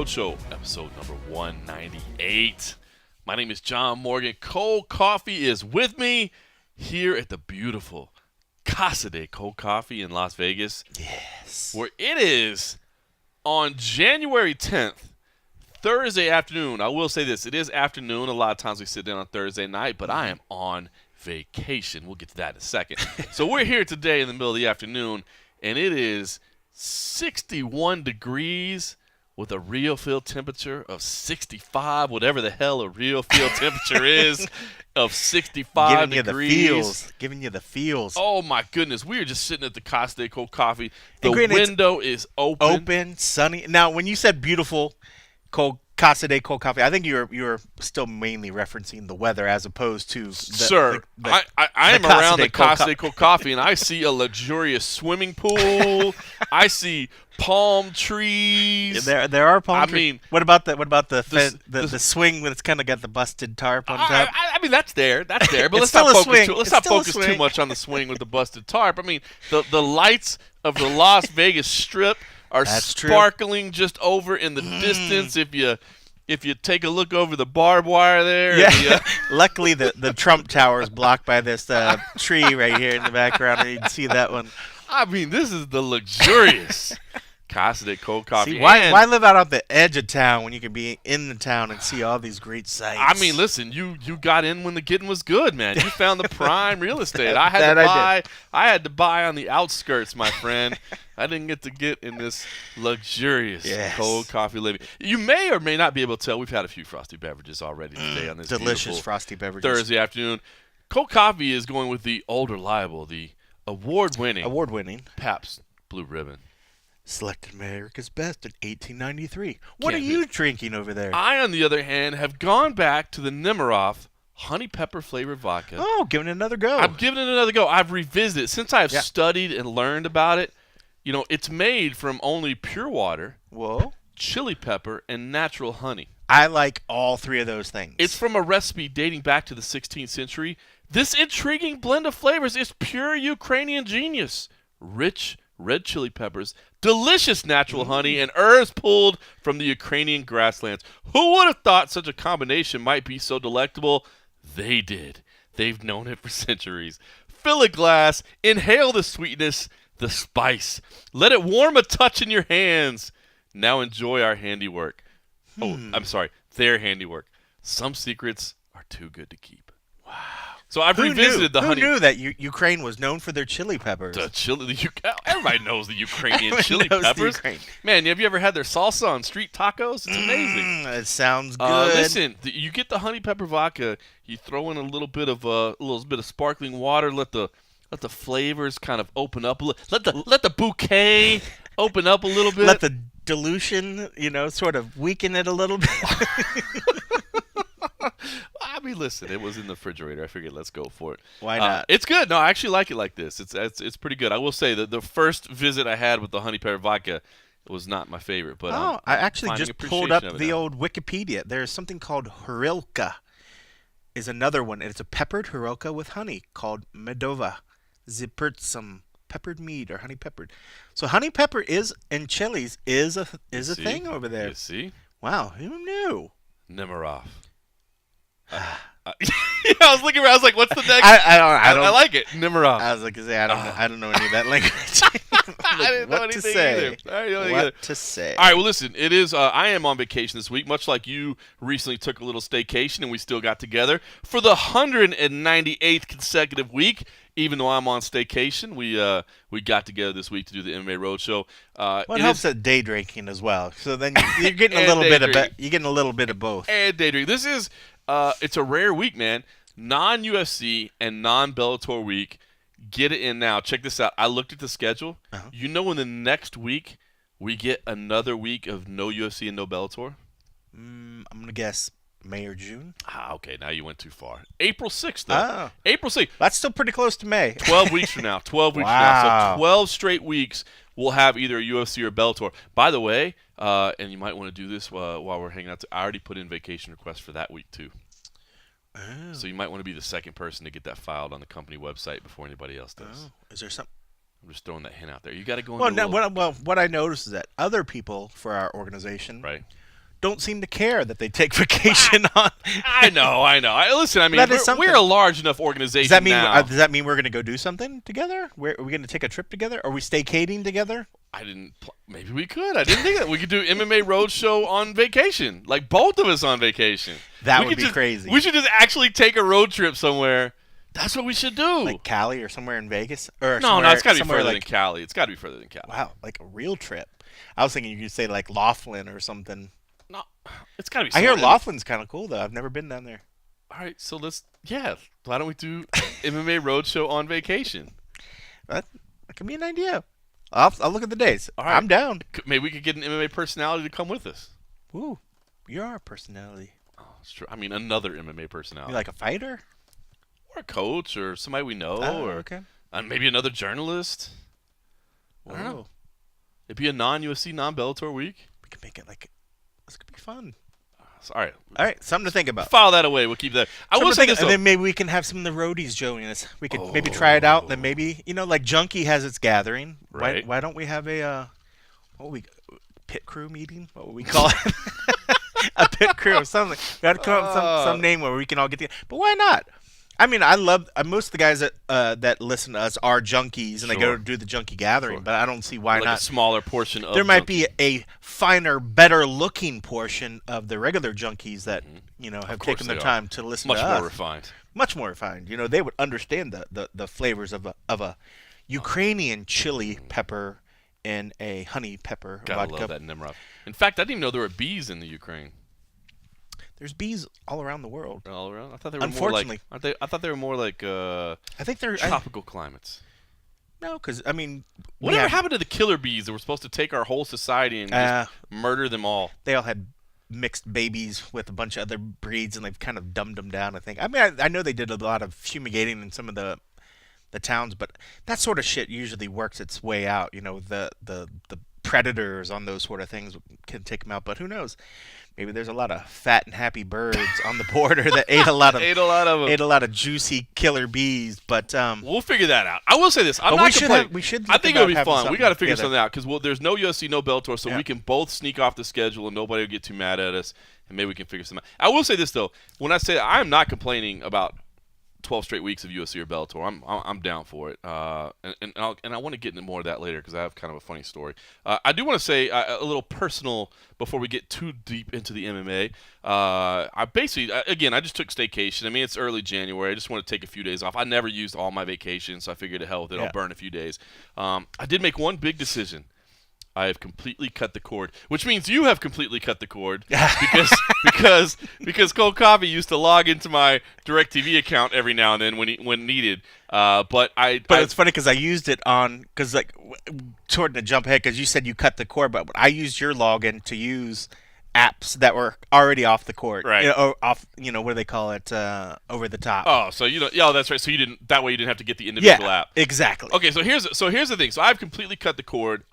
Roadshow, episode number 198. My name is John Morgan. Cold Coffee is with me here at the beautiful Casa de Cold Coffee in Las Vegas. Yes. Where it is on January 10th, Thursday afternoon. I will say this, it is afternoon. A lot of times we sit down on Thursday night, but I am on vacation. We'll get to that in a second. So we're here today in the middle of the afternoon, and it is 61 degrees with a real field temperature of 65, whatever the hell a real field temperature is, of 65 degrees. Giving you the feels. Oh, my goodness. We are just sitting at the Casa de Cold Coffee. The window is open. Open, sunny. Now, when you said beautiful Casa de Cold Coffee, I think you were still mainly referencing the weather as opposed to I am around the Casa de Cold Coffee, and I see a luxurious swimming pool. I see palm trees. There are palm trees. I mean, what about the swing when it's kind of got the busted tarp on top? I mean, that's there. But let's not focus too much on the swing with the busted tarp. I mean, the lights of the Las Vegas Strip are sparkling just over in the distance. If you take a look over the barbed wire there. Yeah. Luckily, the Trump Tower is blocked by this tree right here in the background, and you can see that one. I mean, this is the luxurious Casa de Cold Coffee. See, why live out on the edge of town when you can be in the town and see all these great sights? I mean, listen, you got in when the getting was good, man. You found the prime real estate. I had to buy on the outskirts, my friend. I didn't get in this luxurious cold coffee living. You may or may not be able to tell we've had a few frosty beverages already today on this delicious frosty beverages Thursday afternoon. Cold Coffee is going with the old reliable, the award-winning Pabst Blue Ribbon. Selected America's Best in 1893. What are you drinking over there? I, on the other hand, have gone back to the Nemiroff honey pepper flavored vodka. Oh, giving it another go. I'm giving it another go. I've revisited it. Since I've studied and learned about it, you know, it's made from only pure water, chili pepper, and natural honey. I like all three of those things. It's from a recipe dating back to the 16th century. This intriguing blend of flavors is pure Ukrainian genius. Rich red chili peppers, delicious natural honey, and herbs pulled from the Ukrainian grasslands. Who would have thought such a combination might be so delectable? They did. They've known it for centuries. Fill a glass, inhale the sweetness, the spice. Let it warm a touch in your hands. Now enjoy our handiwork. Oh, I'm sorry, their handiwork. Some secrets are too good to keep. Wow. So I've revisited the honey. Who knew that Ukraine was known for their chili peppers? Everybody knows the Ukrainian chili peppers. Man, have you ever had their salsa on street tacos? It's amazing. It sounds good. Listen, you get the honey pepper vodka. You throw in a little bit of sparkling water. Let the flavors kind of open up a little. Let the bouquet open up a little bit. Let the dilution, sort of weaken it a little bit. I mean, listen, it was in the refrigerator. I figured let's go for it. Why not? It's good. No, I actually like it like this. It's pretty good. I will say that the first visit I had with the honey pepper vodka was not my favorite. But I actually just pulled up the old Wikipedia. There's something called Horilka is another one. It's a peppered Horilka with honey called Medova Zipurtsum. Peppered mead or honey peppered. So honey pepper in chilies is a thing over there. You see? Wow, who knew? Nemiroff. I was looking around. I was like, "What's the next?" I like it. Nemiroff. I was like, I don't know any of that language. I didn't know anything either. What to say? All right. Well, listen. It is. I am on vacation this week, much like you recently took a little staycation, and we still got together for the 198th consecutive week. Even though I'm on staycation, we got together this week to do the MMA Roadshow. It helps at day drinking as well. So then you're getting a little bit of both. And day drinking. This is. It's a rare week, man. Non-UFC and non-Bellator week. Get it in now. Check this out. I looked at the schedule. Uh-huh. You know, in the next week, we get another week of no UFC and no Bellator? I'm going to guess May or June. Okay. Now you went too far. April 6th, though. April 6th. That's still pretty close to May. 12 weeks from now. 12 weeks from now. So 12 straight weeks we'll have either a UFC or Bellator. By the way, and you might want to do this while we're hanging out, I already put in vacation requests for that week, too. Oh. So you might want to be the second person to get that filed on the company website before anybody else does. Oh. Is there something? I'm just throwing that hint out there. You got to go. What I noticed is that other people for our organization, right, don't seem to care that they take vacation on. I know. Listen, I mean, we're a large enough organization now. Does that mean we're going to go do something together? Are we going to take a trip together? Are we staycating together? Maybe we could. I didn't think that. We could do MMA Roadshow on vacation. Like, both of us on vacation. That would be crazy. We should just actually take a road trip somewhere. That's what we should do. Like Cali or somewhere in Vegas? No, it's got to be further than Cali. It's got to be further than Cali. Wow, like a real trip. I was thinking you could say like Laughlin or something. No, it's got to be I hear Laughlin's kind of cool, though. I've never been down there. All right, so why don't we do MMA Roadshow on vacation? That could be an idea. I'll look at the days. All right. I'm down. Maybe we could get an MMA personality to come with us. Ooh, you are a personality. Oh, that's true. I mean, another MMA personality. You like a fighter? Or a coach, or somebody we know, okay. Maybe another journalist. I don't know. It'd be a non-UFC, non-Bellator week. We could make it this could be fun. All right, something to think about. File that away. We'll keep that. I will say this, and then maybe we can have some of the roadies joining us. We could maybe try it out. Then maybe like Junkie has its gathering. Right. Why don't we have a pit crew meeting? What would we call it? A pit crew or something. We got to come up with some name where we can all get together. But why not? I mean, I love most of the guys that listen to us are junkies, and they go to do the junkie gathering. But I don't see why not. A smaller portion of there might be a finer, better looking portion of the regular junkies that have taken their time to listen to us. Much more refined. Much more refined. They would understand the flavors of a Ukrainian chili pepper and a honey pepper Gotta vodka. love that Nimrod. In fact, I didn't even know there were bees in the Ukraine. There's bees all around the world. All around? I thought they were Unfortunately. more like. I thought they were more like. I think they're tropical climates. No, because I mean, whatever happened to the killer bees that were supposed to take our whole society and just murder them all? They all had mixed babies with a bunch of other breeds, and they've kind of dumbed them down. I think. I mean, I know they did a lot of fumigating in some of the towns, but that sort of shit usually works its way out. The predators on those sort of things can take them out, but who knows? Maybe there's a lot of fat and happy birds on the border that ate a lot of juicy killer bees. But we'll figure that out. I will say this: I think it'll be fun. We got to figure something out because there's no UFC, no Bellator, so we can both sneak off the schedule and nobody will get too mad at us, and maybe we can figure something out. I will say this though: when I say I'm not complaining about 12 straight weeks of UFC or Bellator, I'm down for it, and I want to get into more of that later because I have kind of a funny story. I do want to say a little personal before we get too deep into the MMA. I basically, again, I just took staycation. I mean, it's early January. I just want to take a few days off. I never used all my vacation, so I figured to hell with it. I'll burn a few days. I did make one big decision. I have completely cut the cord, which means you have completely cut the cord because Cold Coffee used to log into my DirecTV account every now and then when needed. But it's funny because I used it toward the jump ahead because you said you cut the cord, but I used your login to use apps that were already off the cord, right? Off, what do they call it? Over the top. Oh, so that's right. So you didn't have to get the individual app. Exactly. Okay, so here's the thing. So I've completely cut the cord.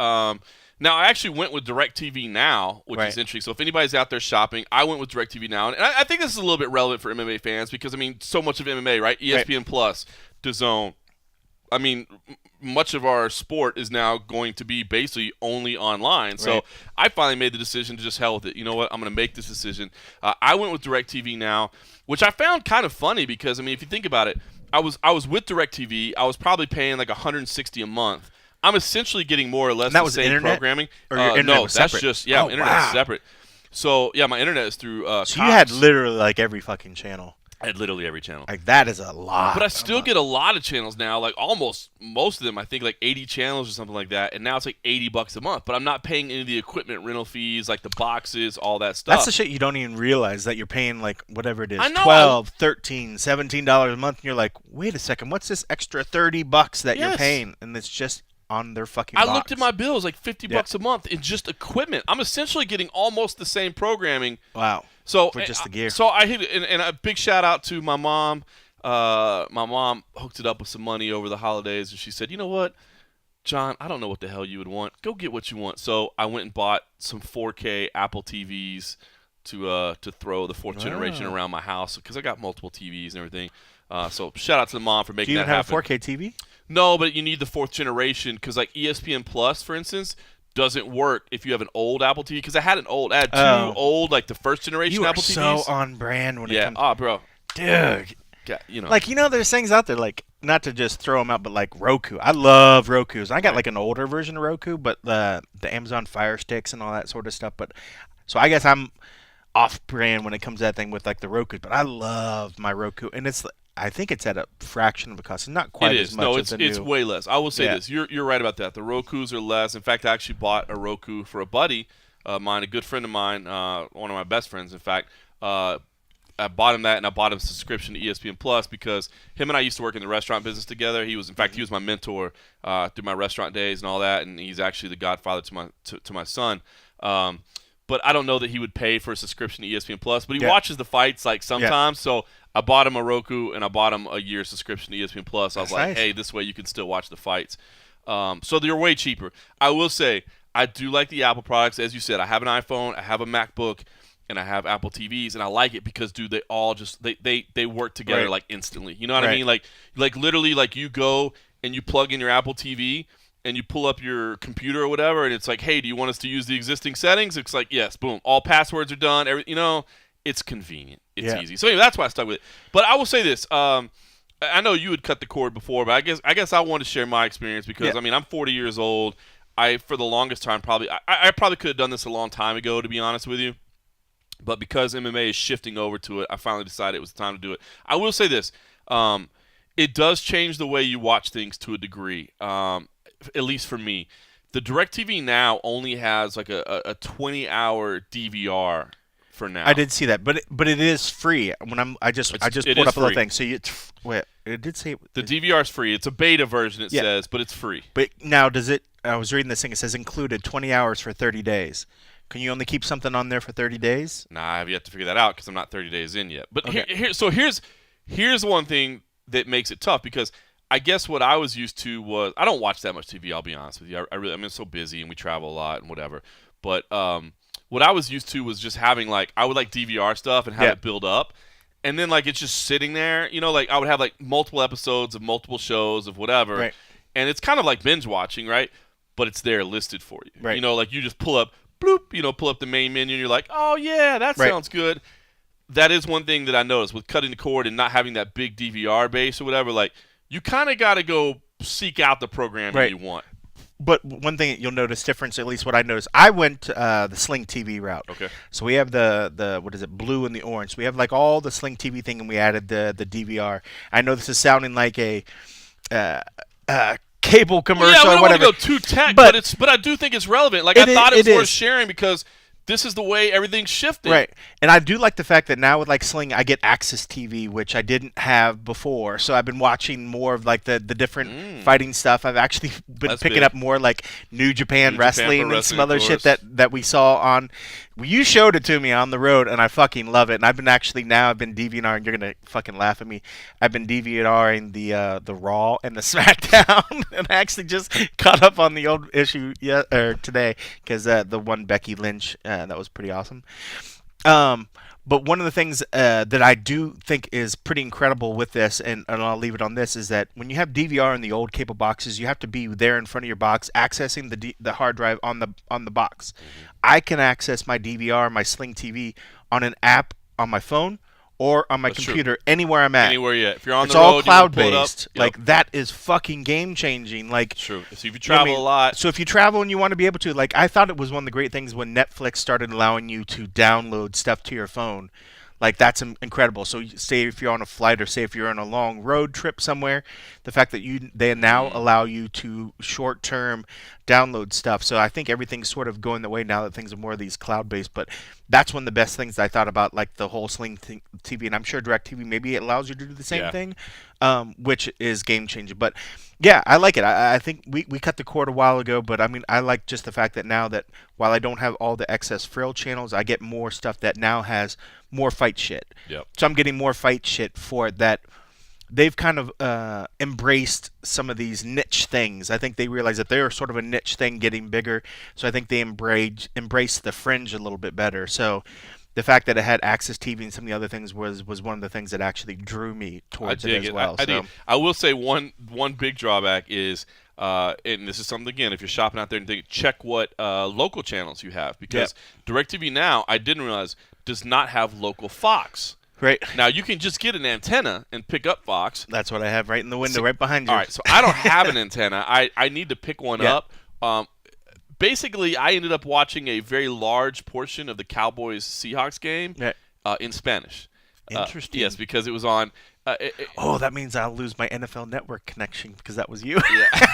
Now, I actually went with DirecTV Now, which is interesting. So if anybody's out there shopping, I went with DirecTV Now. And I think this is a little bit relevant for MMA fans because, I mean, so much of MMA, right? ESPN Plus, DAZN. I mean, much of our sport is now going to be basically only online. So I finally made the decision to just hell with it. You know what? I'm going to make this decision. I went with DirecTV Now, which I found kind of funny because, I mean, if you think about it, I was with DirecTV. I was probably paying like $160 a month. I'm essentially getting more or less the same internet? programming. Or your internet was that's separate? just internet's separate. So my internet is through. So you had literally like every fucking channel. I had literally every channel. Like that is a lot. But I still get a lot of channels now. Like almost most of them, I think like 80 channels or something like that. And now it's like $80 a month. But I'm not paying any of the equipment rental fees, like the boxes, all that stuff. That's the shit you don't even realize that you're paying like whatever it is, I know, $12, $13, $17 a month. And you're like, wait a second, what's this extra $30 that you're paying? And it's just on their fucking box. I looked at my bills, like $50 a month in just equipment. I'm essentially getting almost the same programming. Wow. So for just the gear. So I hit it, and a big shout out to my mom. My mom hooked it up with some money over the holidays, and she said, "You know what, John? I don't know what the hell you would want. Go get what you want." So I went and bought some 4K Apple TVs to throw the fourth generation around my house because I got multiple TVs and everything. So shout out to the mom for making that happen. Do you even have a 4K TV? No, but you need the fourth generation because like ESPN Plus, for instance, doesn't work if you have an old Apple TV. Because I had two old, like the first generation Apple TVs. You are so on brand when it comes. Yeah, bro. Dude. Yeah, Like, there's things out there, like, not to just throw them out, but like Roku. I love Rokus. I got like an older version of Roku, but the Amazon Fire Sticks and all that sort of stuff. But so I guess I'm off-brand when it comes to that thing with like the Roku. But I love my Roku, and I think it's at a fraction of the cost. It's not quite as much. No, as it's way less. I will say this. You're right about that. The Rokus are less. In fact, I actually bought a Roku for a buddy of mine, a good friend of mine, one of my best friends, in fact. I bought him that, and I bought him a subscription to ESPN Plus because him and I used to work in the restaurant business together. He was my mentor through my restaurant days and all that, and he's actually the godfather to my son. But I don't know that he would pay for a subscription to ESPN Plus. But he watches the fights like sometimes, so I bought him a Roku and I bought him a year subscription to ESPN Plus. I was like, hey, this way you can still watch the fights. So they're way cheaper. I will say I do like the Apple products. As you said, I have an iPhone, I have a MacBook, and I have Apple TVs, and I like it because, dude, they all just they work together like instantly. You know what I mean? Like literally, like you go and you plug in your Apple TV and you pull up your computer or whatever, and it's like, hey, do you want us to use the existing settings? It's like, yes, boom, all passwords are done. It's convenient. It's easy. So anyway, that's why I stuck with it. But I will say this. I know you had cut the cord before, but I guess I want to share my experience because I mean I'm 40 years old. For the longest time I probably could have done this a long time ago, to be honest with you. But because MMA is shifting over to it, I finally decided it was time to do it. I will say this. It does change the way you watch things to a degree, at least for me. The DirecTV Now only has like a 20-hour DVR for now. I did see that, but it is free. I just pulled up a little thing. So it did say the DVR is free. It's a beta version, it says, but it's free. But now does it? I was reading this thing. It says included 20 hours for 30 days. Can you only keep something on there for 30 days? Nah, I have yet to figure that out because I'm not 30 days in yet. But here's one thing that makes it tough because I guess what I was used to was I don't watch that much TV. I'll be honest with you. I mean, I'm so busy and we travel a lot and whatever. But what I was used to was just having I would DVR stuff and have it build up, and then it's just sitting there. I would have multiple episodes of multiple shows of whatever, right. And it's kind of like binge watching, right? But it's there listed for you. Right. You just pull up. Bloop, pull up the main menu, and you're like, oh, yeah, that sounds good. That is one thing that I noticed with cutting the cord and not having that big DVR base or whatever. You kind of got to go seek out the programming you want. But one thing you'll notice difference, at least what I noticed, I went the Sling TV route. Okay. So we have the what is it, blue and the orange. So we have all the Sling TV thing, and we added the DVR. I know this is sounding like a cable commercial or whatever. I don't want to go too tech, but I do think it's relevant. I thought it was worth sharing because this is the way everything's shifting. Right. And I do like the fact that now with Sling, I get Access TV, which I didn't have before. So I've been watching more of the different fighting stuff. I've actually been picking up more New Japan Wrestling and some other shit that we saw on. You showed it to me on the road, and I fucking love it. And I've been DVRing. You're gonna fucking laugh at me. I've been DVRing the Raw and the SmackDown, and I actually just caught up on the old issue today because the one Becky Lynch that was pretty awesome. But one of the things that I do think is pretty incredible with this, and I'll leave it on this, is that when you have DVR in the old cable boxes, you have to be there in front of your box accessing the hard drive on the box. Mm-hmm. I can access my DVR, my Sling TV, on an app on my phone or on my computer, anywhere I'm at. Anywhere, yeah. If you're on it's the road, all cloud-based. Yep. That is fucking game-changing. True. So if you travel a lot. So if you travel and you want to be able to, I thought it was one of the great things when Netflix started allowing you to download stuff to your phone. That's incredible. So say if you're on a flight or say if you're on a long road trip somewhere, the fact that they now allow you to short-term download stuff. So I think everything's sort of going the way now that things are more of these cloud-based. But that's one of the best things I thought about the whole Sling TV. And I'm sure DirecTV maybe it allows you to do the same thing, which is game-changing. But yeah, I like it. I think we cut the cord a while ago, but I mean, I like just the fact that now that while I don't have all the excess frill channels, I get more stuff that now has more fight shit. Yep. So I'm getting more fight shit for it that they've kind of embraced some of these niche things. I think they realize that they're sort of a niche thing getting bigger. So I think they embrace the fringe a little bit better. So the fact that it had access TV and some of the other things was one of the things that actually drew me towards it as well. I will say one big drawback is, and this is something, again, if you're shopping out there and check what local channels you have, because DirecTV Now, I didn't realize, does not have local Fox. Right. Now, you can just get an antenna and pick up Fox. That's what I have right in the window, right behind you. All right, so I don't have an antenna. I need to pick one up. Basically, I ended up watching a very large portion of the Cowboys-Seahawks game in Spanish. Interesting. Yes, because it was on. That means I'll lose my NFL Network connection because that was you. Yeah.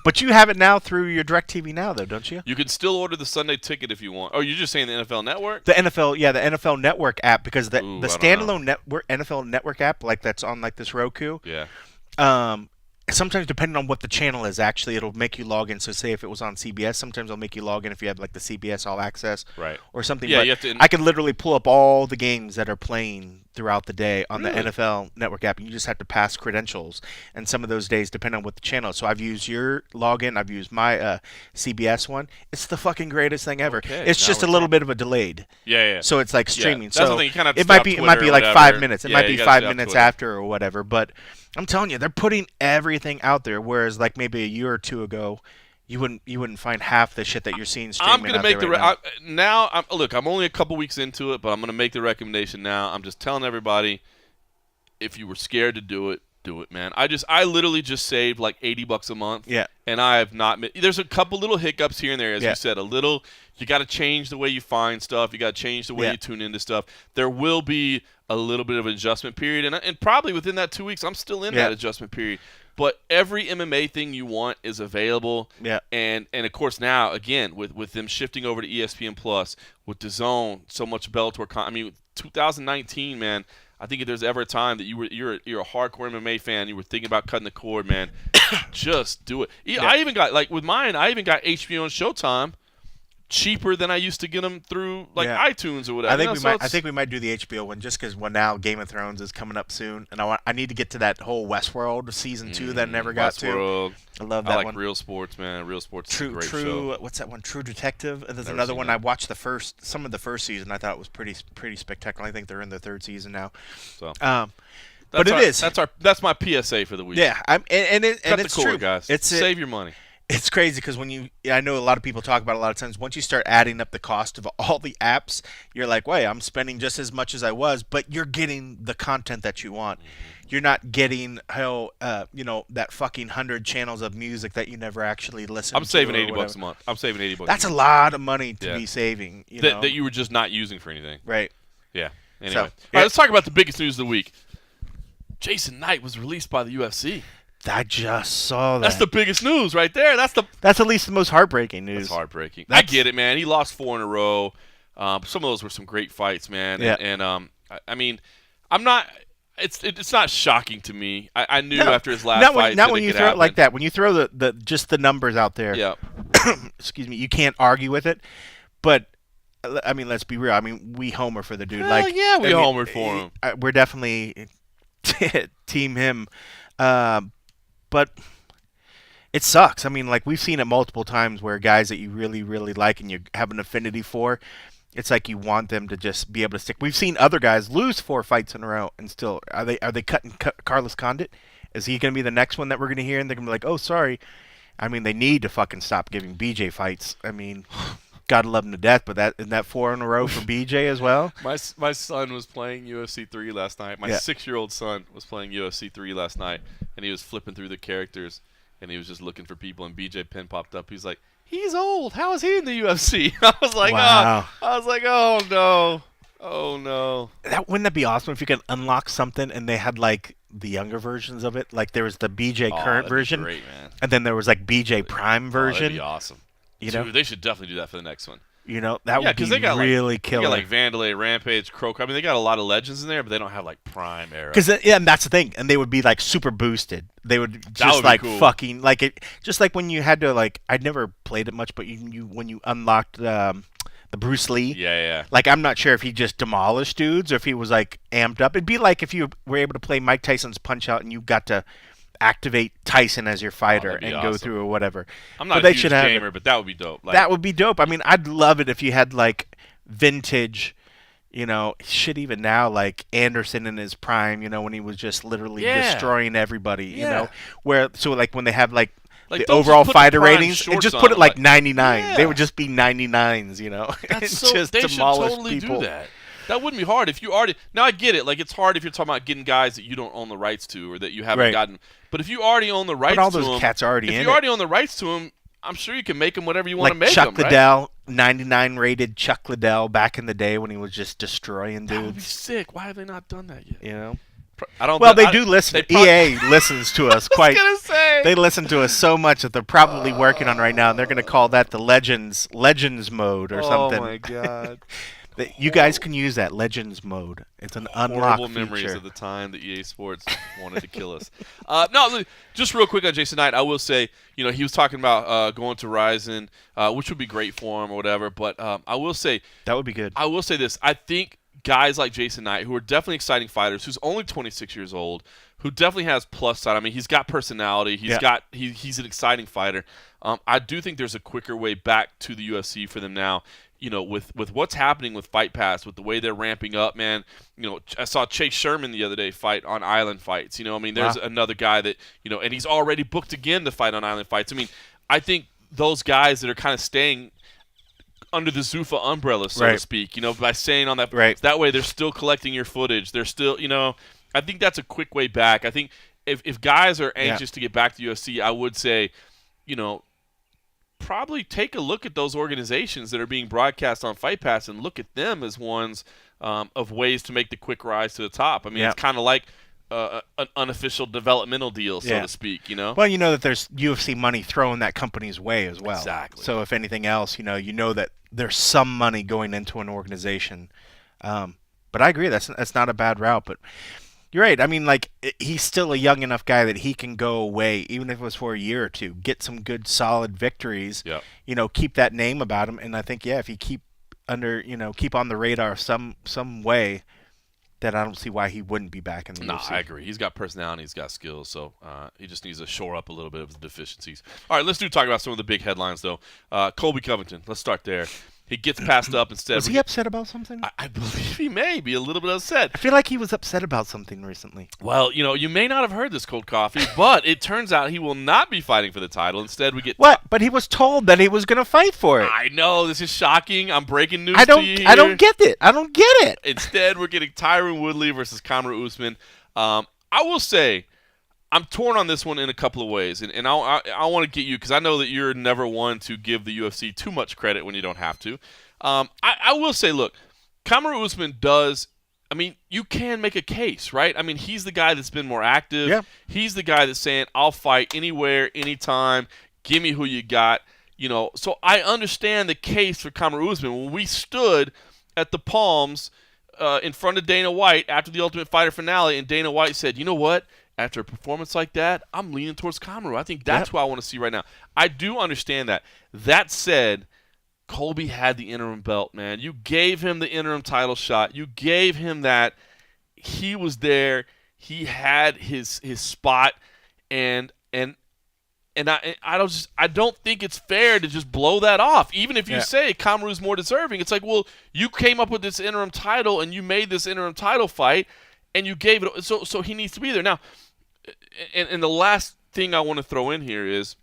But you have it now through your DirecTV Now, though, don't you? You can still order the Sunday ticket if you want. Oh, you're just saying the NFL Network? The NFL Network app, because the standalone NFL Network app, like that's on like this Roku. Yeah. Sometimes, depending on what the channel is, actually, it'll make you log in. So, say if it was on CBS, sometimes it'll make you log in if you have like the CBS All Access, or something. Yeah, but you have to. I can literally pull up all the games that are playing throughout the day on the NFL Network app. You just have to pass credentials, and some of those days depend on what the channel is. So, I've used your login. I've used my CBS one. It's the fucking greatest thing ever. Okay, it's just a little bit of a delayed. Yeah. So it's like streaming. That's so the thing. You kind of it might be like 5 minutes. It might be 5 minutes Twitter. after or whatever, but. I'm telling you, they're putting everything out there. Whereas, like maybe a year or two ago, you wouldn't find half the shit that you're seeing streaming. I'm gonna make look. I'm only a couple weeks into it, but I'm gonna make the recommendation now. I'm just telling everybody, if you were scared to do it, man. I literally just saved like $80 a month. Yeah. And I have not. There's a couple little hiccups here and there, as you said. You got to change the way you find stuff. You got to change the way you tune into stuff. There will be a little bit of an adjustment period, and probably within that 2 weeks, I'm still in that adjustment period. But every MMA thing you want is available. Yeah. And of course now, again, with them shifting over to ESPN Plus, with DAZN, so much Bellator. 2019, man. I think if there's ever a time that you're a hardcore MMA fan, you were thinking about cutting the cord, man, just do it. I even got, like with mine, I even got HBO and Showtime cheaper than I used to get them through iTunes or whatever. I think we might do the HBO one just because now Game of Thrones is coming up soon, and I need to get to that whole Westworld season 2 that I never got to. I love that one. I like Real Sports, man. Real Sports is a great show. show. What's that one? True Detective. And there's another one. I watched some of the first season. I thought it was pretty spectacular. I think they're in their third season now. So. But it is. That's my PSA for the week. Yeah, it's true, true, guys. Save your money. It's crazy because I know a lot of people talk about it a lot of times. Once you start adding up the cost of all the apps, you're like, wait, I'm spending just as much as I was, but you're getting the content that you want. You're not getting that fucking 100 channels of music that you never actually listen to. I'm saving $80 a month. I'm saving $80. That's a lot of money to be saving. That you were just not using for anything. Right. Yeah. Anyway, all right, let's talk about the biggest news of the week. Jason Knight was released by the UFC. I just saw that. That's the biggest news right there. That's at least the most heartbreaking news. That's heartbreaking. I get it, man. He lost 4 in a row. Some of those were some great fights, man. Yeah. And I'm not. It's not shocking to me. I knew after his last fight. Not when you throw it like that. When you throw the just the numbers out there. Yeah. Excuse me. You can't argue with it. But I mean, let's be real. I mean, we homer for the dude. We homered for him. We're definitely team him. But it sucks. I mean, like, we've seen it multiple times where guys that you really, really like and you have an affinity for, it's like you want them to just be able to stick. We've seen other guys lose 4 fights in a row and still are they cutting Carlos Condit? Is he going to be the next one that we're going to hear? And they're going to be like, oh, sorry. I mean, they need to fucking stop giving BJ fights. I mean, gotta love him to death, but isn't that 4 in a row for BJ as well? My son was playing UFC 3 last night. My 6-year-old son was playing UFC 3 last night, and he was flipping through the characters, and he was just looking for people, and BJ Penn popped up. He's like, he's old. How is he in the UFC? I was like, wow. Oh no. Wouldn't that be awesome if you could unlock something and they had like the younger versions of it? Like there was the BJ current version, great, man. And then there was like BJ Prime version. That'd be awesome. Dude, they should definitely do that for the next one. That would be really killer. They got like Vandalay, Rampage, Croak. I mean, they got a lot of legends in there, but they don't have like Prime era. And that's the thing. And they would be like super boosted. They would just like cool. Fucking like it. Just like when you had to like, I'd never played it much, but when you unlocked the Bruce Lee. Yeah. Like I'm not sure if he just demolished dudes or if he was like amped up. It'd be like if you were able to play Mike Tyson's Punch Out and you got to activate Tyson as your fighter and go through or whatever. I'm not a huge gamer, but that would be dope. That would be dope. I mean, I'd love it if you had like vintage You know, shit, even now, like Anderson in his prime, you know, when he was just literally Yeah. destroying everybody, you Yeah. know, so like when they have like Like, the don't just overall put the fighter prime ratings, it shorts just on put it them, like like- 99. They Yeah. would just be 99s, you know, and That's so just they should demolish totally people. do that. That wouldn't be hard if you already. Now I get it. Like it's hard if you're talking about getting guys that you don't own the rights to or that you haven't Right. gotten. But if you already own the rights But all to those them, cats are already if in you it. already own the rights to them, I'm sure you can make them whatever you want Like to make Chuck them. Right? Liddell, 99 rated Chuck Liddell back in the day when he was just destroying That would be dudes. sick. Why have they not done that yet? You know. I don't. Well, think- they do listen. they probably- EA listens to us quite. I was gonna say. They listen to us so much that they're probably working on right now, and they're going to call that the Legends mode or something. Oh my god. You guys can use that Legends mode. It's an unlock Horrible feature. memories of the time that EA Sports wanted to kill us. No, just real quick on Jason Knight, I will say, you know, he was talking about going to Ryzen, which would be great for him or whatever. But I will say, That would be good. I will say this: I think guys like Jason Knight, who are definitely exciting fighters, who's only 26 years old, who definitely has plus side. I mean, he's got personality. He's an exciting fighter. I do think there's a quicker way back to the UFC for them now. You know, with what's happening with Fight Pass, with the way they're ramping up, man. You know, I saw Chase Sherman the other day fight on Island Fights. You know, I mean, there's another guy that, you know, and he's already booked again to fight on Island Fights. I mean, I think those guys that are kind of staying under the Zuffa umbrella, so to speak, you know, by saying on that, that way they're still collecting your footage. They're still, you know, I think that's a quick way back. I think if guys are anxious to get back to UFC, I would say, you know, probably take a look at those organizations that are being broadcast on Fight Pass and look at them as ones of ways to make the quick rise to the top. I mean, it's kind of like an unofficial developmental deal, so to speak, you know? Well, you know that there's UFC money thrown that company's way as well. Exactly. So if anything else, you know that there's some money going into an organization. But I agree, that's not a bad route. But you're right. I mean, like, he's still a young enough guy that he can go away, even if it was for a year or two, get some good, solid victories. Yep. You know, keep that name about him. And I think, if you keep on the radar some way, then I don't see why he wouldn't be back in the UFC. No, I agree. He's got personality. He's got skills. So he just needs to shore up a little bit of the deficiencies. All right, let's talk about some of the big headlines, though. Colby Covington. Let's start there. He gets passed up instead. Was he upset about something? I believe he may be a little bit upset. I feel like he was upset about something recently. Well, you know, you may not have heard this, Cold Coffee, but it turns out he will not be fighting for the title. Instead, we get what? But he was told that he was going to fight for it. I know, this is shocking. I'm breaking news to you here. I don't get it. I don't get it. Instead, we're getting Tyron Woodley versus Kamaru Usman. I will say, I'm torn on this one in a couple of ways, and I want to get you, because I know that you're never one to give the UFC too much credit when you don't have to. I will say, look, Kamaru Usman does. I mean, you can make a case, right? I mean, he's the guy that's been more active. Yeah. He's the guy that's saying, "I'll fight anywhere, anytime. Give me who you got." You know, so I understand the case for Kamaru Usman. When we stood at the Palms in front of Dana White after the Ultimate Fighter finale, and Dana White said, "You know what? After a performance like that, I'm leaning towards Kamaru. I think that's who I want to see right now." I do understand that. That said, Colby had the interim belt, man. You gave him the interim title shot. You gave him that. He was there. He had his spot, and I don't think it's fair to just blow that off. Even if you say Kamaru's more deserving, it's like, well, you came up with this interim title and you made this interim title fight, and you gave it. So he needs to be there now. And the last thing I want to throw in here is,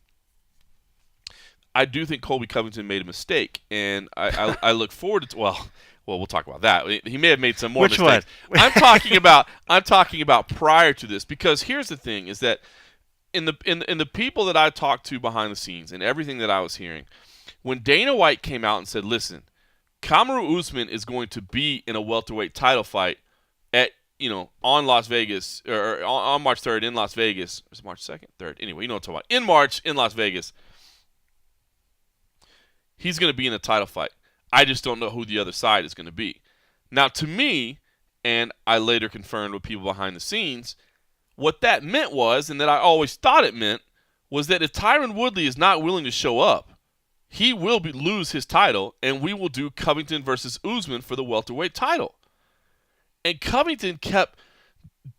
I do think Colby Covington made a mistake, and I look forward to well, we'll talk about that. He may have made some more Which mistakes. one? I'm talking about prior to this, because here's the thing: is that in the people that I talked to behind the scenes and everything that I was hearing, when Dana White came out and said, "Listen, Kamaru Usman is going to be in a welterweight title fight at on Las Vegas or on March 3rd in Las Vegas." Or is it March 2nd, 3rd? Anyway, you know what I'm talking about. In March in Las Vegas. He's going to be in a title fight. I just don't know who the other side is going to be. Now, to me, and I later confirmed with people behind the scenes, what that meant was, and that I always thought it meant, was that if Tyron Woodley is not willing to show up, he will lose his title, and we will do Covington versus Usman for the welterweight title. And Covington kept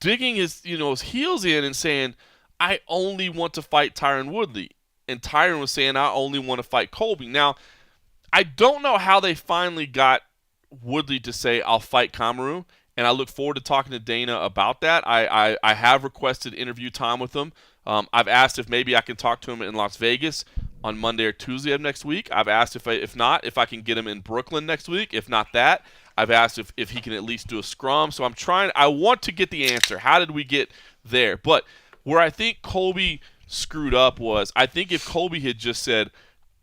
digging his heels in and saying, "I only want to fight Tyron Woodley." And Tyron was saying, "I only want to fight Colby." Now, I don't know how they finally got Woodley to say, I'll fight Kamaru, and I look forward to talking to Dana about that. I have requested interview time with him. I've asked if maybe I can talk to him in Las Vegas on Monday or Tuesday of next week. I've asked if I can get him in Brooklyn next week. If not that, I've asked if he can at least do a scrum. So I want to get the answer. How did we get there? But where I think Colby screwed up was, I think if Colby had just said,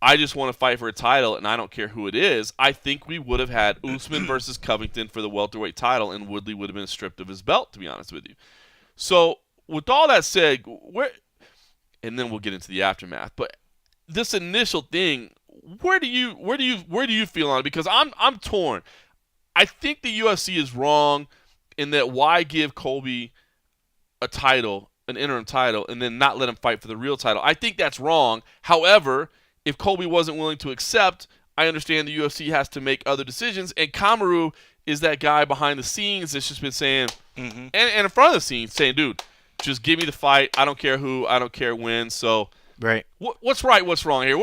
I just want to fight for a title and I don't care who it is, I think we would have had Usman versus Covington for the welterweight title, and Woodley would have been stripped of his belt, to be honest with you. So with all that said, and then we'll get into the aftermath, but this initial thing, where do you feel on it? Because I'm torn. I think the UFC is wrong in that why give Colby a title, an interim title, and then not let him fight for the real title. I think that's wrong. However, if Colby wasn't willing to accept, I understand the UFC has to make other decisions, and Kamaru is that guy behind the scenes that's just been saying, and in front of the scenes saying, dude, just give me the fight. I don't care who. I don't care when. So, right. What's right? What's wrong here?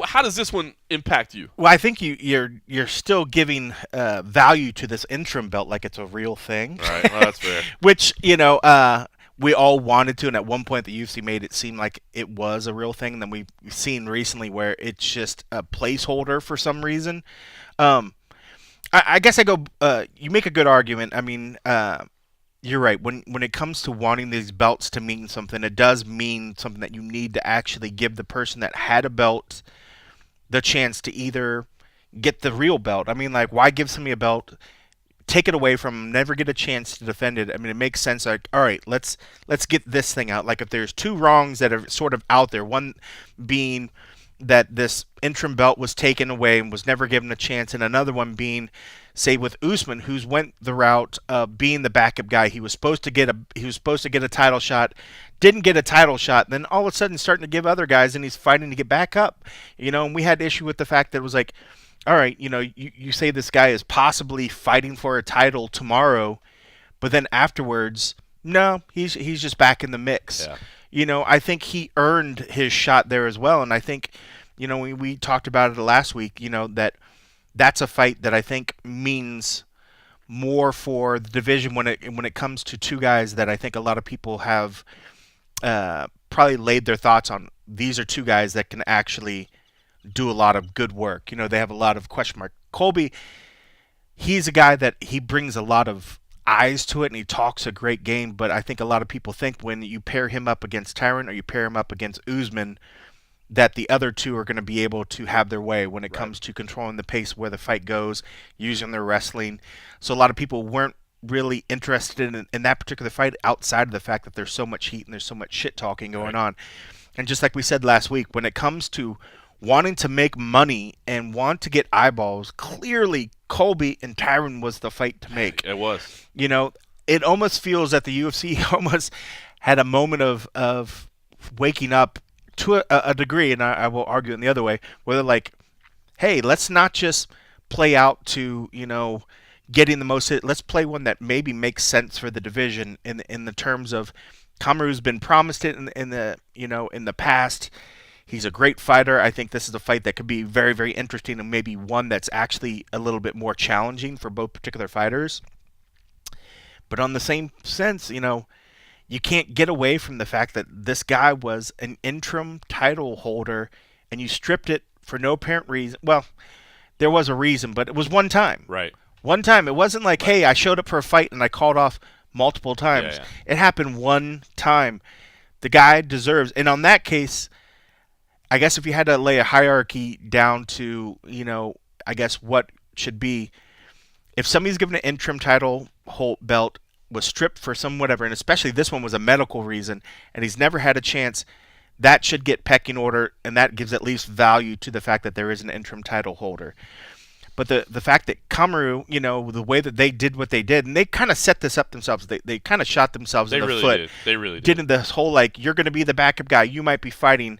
How does this one impact you? Well, I think you're still giving value to this interim belt like it's a real thing. Right. Well, that's fair. Which we all wanted to, and at one point the UFC made it seem like it was a real thing. And then we've seen recently where it's just a placeholder for some reason. I guess you make a good argument. I mean, you're right. When it comes to wanting these belts to mean something, it does mean something that you need to actually give the person that had a belt the chance to either get the real belt. I mean, like, why give somebody a belt, take it away from them, never get a chance to defend it? I mean, it makes sense. Like, all right, let's get this thing out. Like, if there's two wrongs that are sort of out there, one being that this interim belt was taken away and was never given a chance, and another one being, say, with Usman, who's went the route of being the backup guy. He was supposed to get a title shot, didn't get a title shot, then all of a sudden starting to give other guys, and he's fighting to get back up. And we had issue with the fact that it was like, all right, you say this guy is possibly fighting for a title tomorrow, but then afterwards, no, he's just back in the mix. Yeah. I think he earned his shot there as well, and I think, we talked about it last week, that's a fight that I think means more for the division when it comes to two guys that I think a lot of people have probably laid their thoughts on. These are two guys that can actually do a lot of good work. They have a lot of question mark. Colby, he's a guy that he brings a lot of eyes to it, and he talks a great game, but I think a lot of people think when you pair him up against Tyron or you pair him up against Usman, that the other two are going to be able to have their way when it comes to controlling the pace where the fight goes, using their wrestling. So a lot of people weren't really interested in that particular fight outside of the fact that there's so much heat and there's so much shit talking going on. And just like we said last week, when it comes to wanting to make money and want to get eyeballs, clearly Colby and Tyron was the fight to make. It was. It almost feels that the UFC almost had a moment of waking up to a degree, and I will argue in the other way, where they're like, hey, let's not just play out to, getting the most hit. Let's play one that maybe makes sense for the division in the terms of Kamaru's been promised it in the past. He's a great fighter. I think this is a fight that could be very, very interesting, and maybe one that's actually a little bit more challenging for both particular fighters. But on the same sense, you can't get away from the fact that this guy was an interim title holder, and you stripped it for no apparent reason. Well, there was a reason, but it was one time. Right. One time. It wasn't like, hey, I showed up for a fight and I called off multiple times. Yeah. It happened one time. The guy deserves, and on that case, I guess if you had to lay a hierarchy down to, I guess what should be, if somebody's given an interim title belt, was stripped for some whatever, and especially this one was a medical reason, and he's never had a chance, that should get pecking order, and that gives at least value to the fact that there is an interim title holder. But the fact that Kamaru, the way that they did what they did, and they kind of set this up themselves, they kind of shot themselves in the foot. They really did. Did this whole, you're going to be the backup guy, you might be fighting.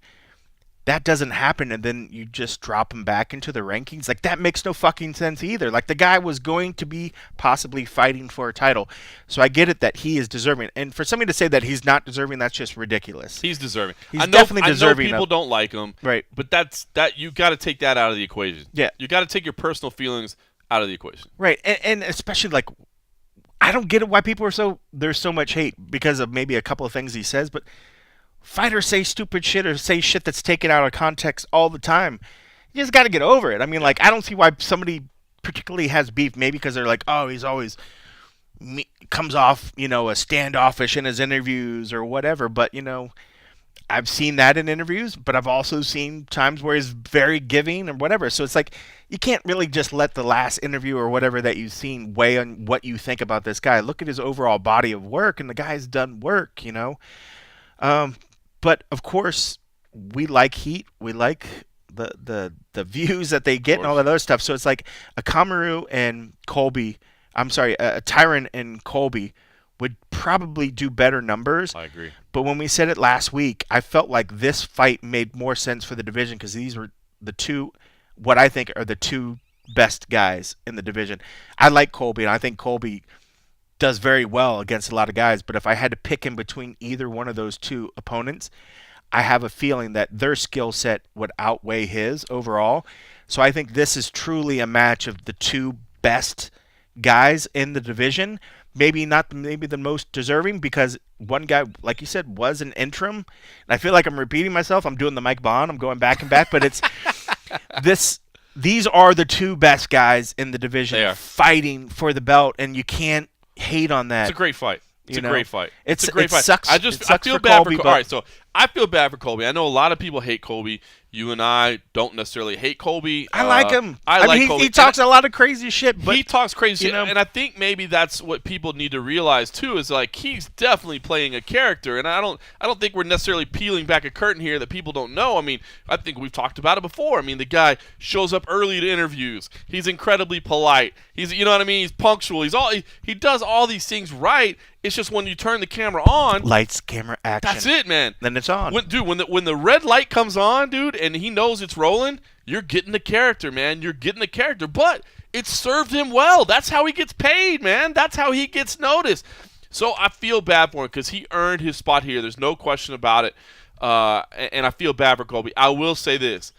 That doesn't happen, and then you just drop him back into the rankings. That makes no fucking sense either. The guy was going to be possibly fighting for a title. So I get it that he is deserving. And for somebody to say that he's not deserving, that's just ridiculous. He's deserving. He's definitely deserving. I know people don't like him. Right. But you got to take that out of the equation. Yeah. You got to take your personal feelings out of the equation. Right, and especially like I don't get it why people are there's so much hate because of maybe a couple of things he says, but fighters say stupid shit or say shit that's taken out of context all the time. You just got to get over it. I mean, like I don't see why somebody particularly has beef. Maybe because they're like, oh, he's always comes off, a standoffish in his interviews or whatever. But I've seen that in interviews, but I've also seen times where he's very giving or whatever. So it's like you can't really just let the last interview or whatever that you've seen weigh on what you think about this guy. Look at his overall body of work, and the guy's done work, But of course, we like heat. We like the views that they get and all that other stuff. So it's like a Kamaru and Colby. I'm sorry, a Tyron and Colby would probably do better numbers. I agree. But when we said it last week, I felt like this fight made more sense for the division because these were the two, what I think are the two best guys in the division. I like Colby, and I think Colby does very well against a lot of guys. But if I had to pick him between either one of those two opponents, I have a feeling that their skill set would outweigh his overall. So I think this is truly a match of the two best guys in the division. Maybe not the most deserving because one guy, like you said, was an interim. And I feel like I'm repeating myself. I'm doing the Mike Bond. I'm going back and back. But it's these are the two best guys in the division fighting for the belt, and you can't hate on that. It's a great fight. It's a great fight. It's a great fight. Sucks, I feel bad Colby, for Colby. All right, so I feel bad for Colby. I know a lot of people hate Colby. You and I don't necessarily hate Colby. I like him. I like Colby. He talks a lot of crazy shit. But he talks crazy shit, and I think maybe that's what people need to realize too. Is like he's definitely playing a character, and I don't think we're necessarily peeling back a curtain here that people don't know. I mean, I think we've talked about it before. I mean, the guy shows up early to interviews. He's incredibly polite. He's, you know what I mean. He's punctual. He does all these things right. It's just when you turn the camera on, lights, camera, action. That's it, man. Then it's on. When the red light comes on, dude, and he knows it's rolling, you're getting the character, man. You're getting the character. But it served him well. That's how he gets paid, man. That's how he gets noticed. So I feel bad for him because he earned his spot here. There's no question about it. And I feel bad for Colby. I will say this.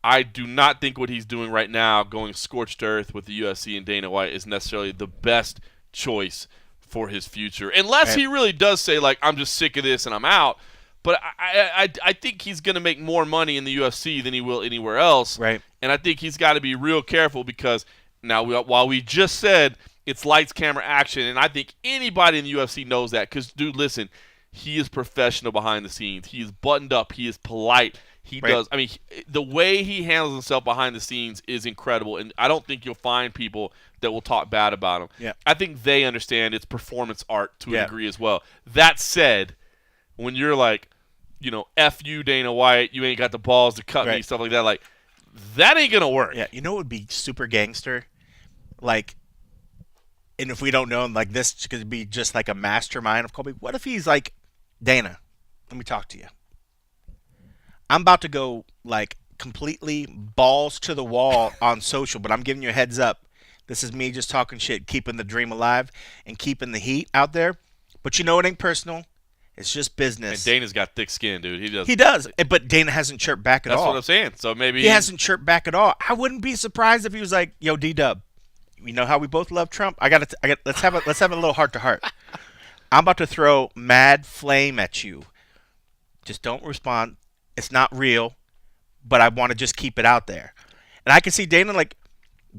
I do not think what he's doing right now, going scorched earth with the UFC and Dana White, is necessarily the best choice for his future, unless he really does say, like, I'm just sick of this and I'm out. But I think he's going to make more money in the UFC than he will anywhere else. Right. And I think he's got to be real careful because now, while we just said it's lights, camera, action, and I think anybody in the UFC knows that because, dude, listen, he is professional behind the scenes. He is buttoned up. He is polite. He does. I mean, the way he handles himself behind the scenes is incredible, and I don't think you'll find people that will talk bad about him. Yeah. I think they understand it's performance art to a degree as well. That said, when you're like, F you, Dana White, you ain't got the balls to cut me, stuff like that, like, that ain't going to work. Yeah, what would be super gangster? Like, and if we don't know him, like, this could be just like a mastermind of Colby. What if he's like, Dana, let me talk to you. I'm about to go, like, completely balls to the wall on social, but I'm giving you a heads up. This is me just talking shit, keeping the dream alive and keeping the heat out there. But it ain't personal. It's just business. And Dana's got thick skin, dude. He does. But Dana hasn't chirped back at all. That's what I'm saying. So maybe he hasn't chirped back at all. I wouldn't be surprised if he was like, "Yo, D-Dub, you know how we both love Trump? Let's have a little heart to heart. I'm about to throw mad flame at you. Just don't respond. It's not real, but I want to just keep it out there." And I can see Dana like,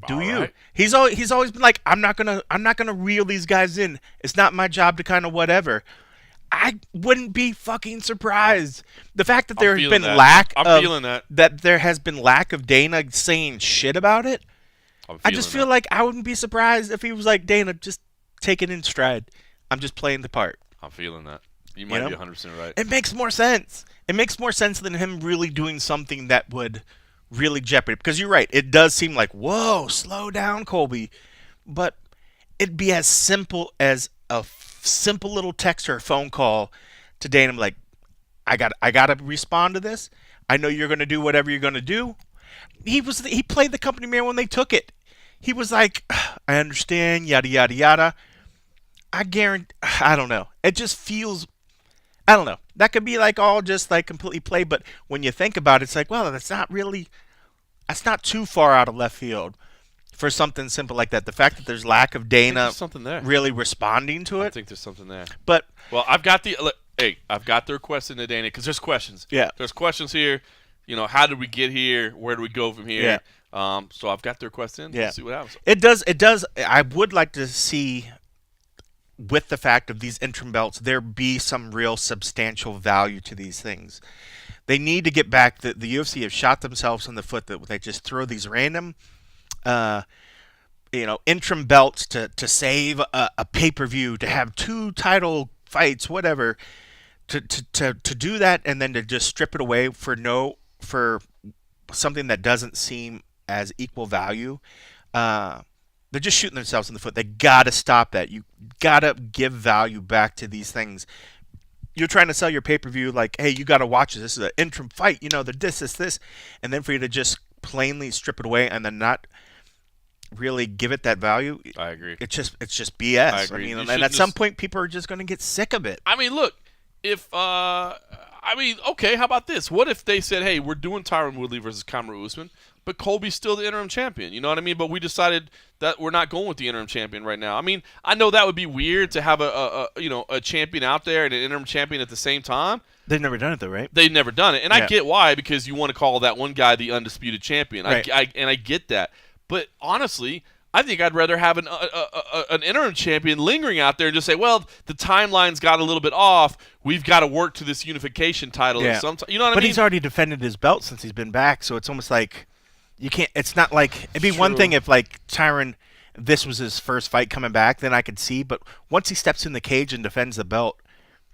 "Do you?" Right. He's always been like, I'm not gonna reel these guys in. It's not my job to kind of whatever. I wouldn't be fucking surprised. The fact that there has been there has been lack of Dana saying shit about it. I just feel like I wouldn't be surprised if he was like, Dana, just take it in stride. I'm just playing the part. I'm feeling that. You might be 100% right. It makes more sense. It makes more sense than him really doing something that would really jeopardy. Because you're right. It does seem like, whoa, slow down, Colby. But it'd be as simple as a simple little text or a phone call to Dana. I'm like, I got to respond to this. I know you're going to do whatever you're going to do. He played the company man when they took it. He was like, I understand, yada, yada, yada. I guarantee, I don't know. It just feels, I don't know. That could be like all just like completely played, but when you think about it, it's like, well, that's not too far out of left field for something simple like that. The fact that there's lack of Dana something there. really responding to it. I think there's something there. But well, I've got the request into Dana because there's questions. Yeah. There's questions here. How did we get here? Where do we go from here? Yeah. So I've got the request in. Yeah. Let's see what happens. It does. I would like to see, with the fact of these interim belts, there be some real substantial value to these things. They need to get back. The UFC have shot themselves in the foot that they just throw these random, interim belts to save a pay-per-view, to have 2 title fights, whatever. To do that and then to just strip it away for something that doesn't seem as equal value. They're just shooting themselves in the foot. They gotta stop that. You gotta give value back to these things. You're trying to sell your pay-per-view like, hey, you gotta watch this. This is an interim fight. This, and then for you to just plainly strip it away and then not really give it that value. I agree. It's just BS. I agree. And at some point, people are just gonna get sick of it. I mean, look, okay, how about this? What if they said, hey, we're doing Tyron Woodley versus Kamaru Usman, but Colby's still the interim champion? You know what I mean? But we decided that we're not going with the interim champion right now. I mean, I know that would be weird to have a champion out there and an interim champion at the same time. They've never done it, though, right? They've never done it. And I get why, because you want to call that one guy the undisputed champion. Right. I get that. But honestly, I think I'd rather have an interim champion lingering out there and just say, well, the timeline's got a little bit off. We've got to work to this unification title. Yeah. You know what I mean? But he's already defended his belt since he's been back, so it's almost like you can't – it's not like – it'd be one thing if, like, Tyron, this was his first fight coming back, then I could see. But once he steps in the cage and defends the belt,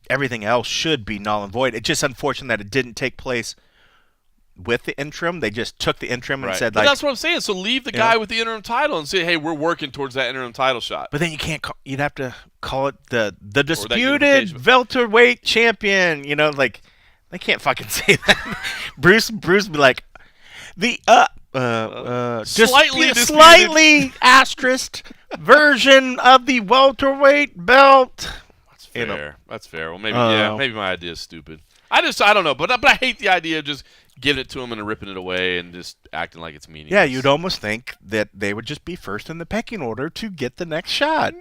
everything else should be null and void. It's just unfortunate that it didn't take place with the interim. They just took the interim and said, but that's what I'm saying. So leave the guy with the interim title and say, hey, we're working towards that interim title shot. But then you can't you'd have to call it the disputed welterweight champion. They can't fucking say that. Bruce be like, the slightly asterisk version of the welterweight belt. That's fair. That's fair. Well, maybe my idea is stupid. I don't know, but I hate the idea of just giving it to him and ripping it away and just acting like it's meaningless. Yeah, you'd almost think that they would just be first in the pecking order to get the next shot.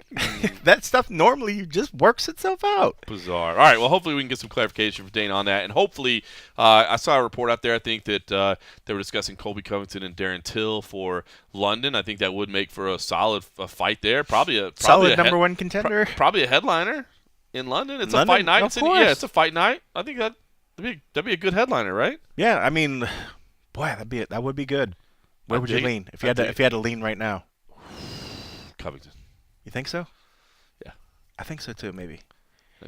That stuff normally just works itself out. Bizarre. All right, well, hopefully we can get some clarification from Dana on that. And hopefully, I saw a report out there, I think, that they were discussing Colby Covington and Darren Till for London. I think that would make for a solid fight there. Probably solid number one contender. Probably a headliner in London. It's London? A fight night. Of course. Yeah, it's a fight night. I think that'd be a good headliner, right? Yeah, I mean, boy, that would be good. Where would you lean if you had to lean right now? Covington. You think so? Yeah, I think so too. Maybe.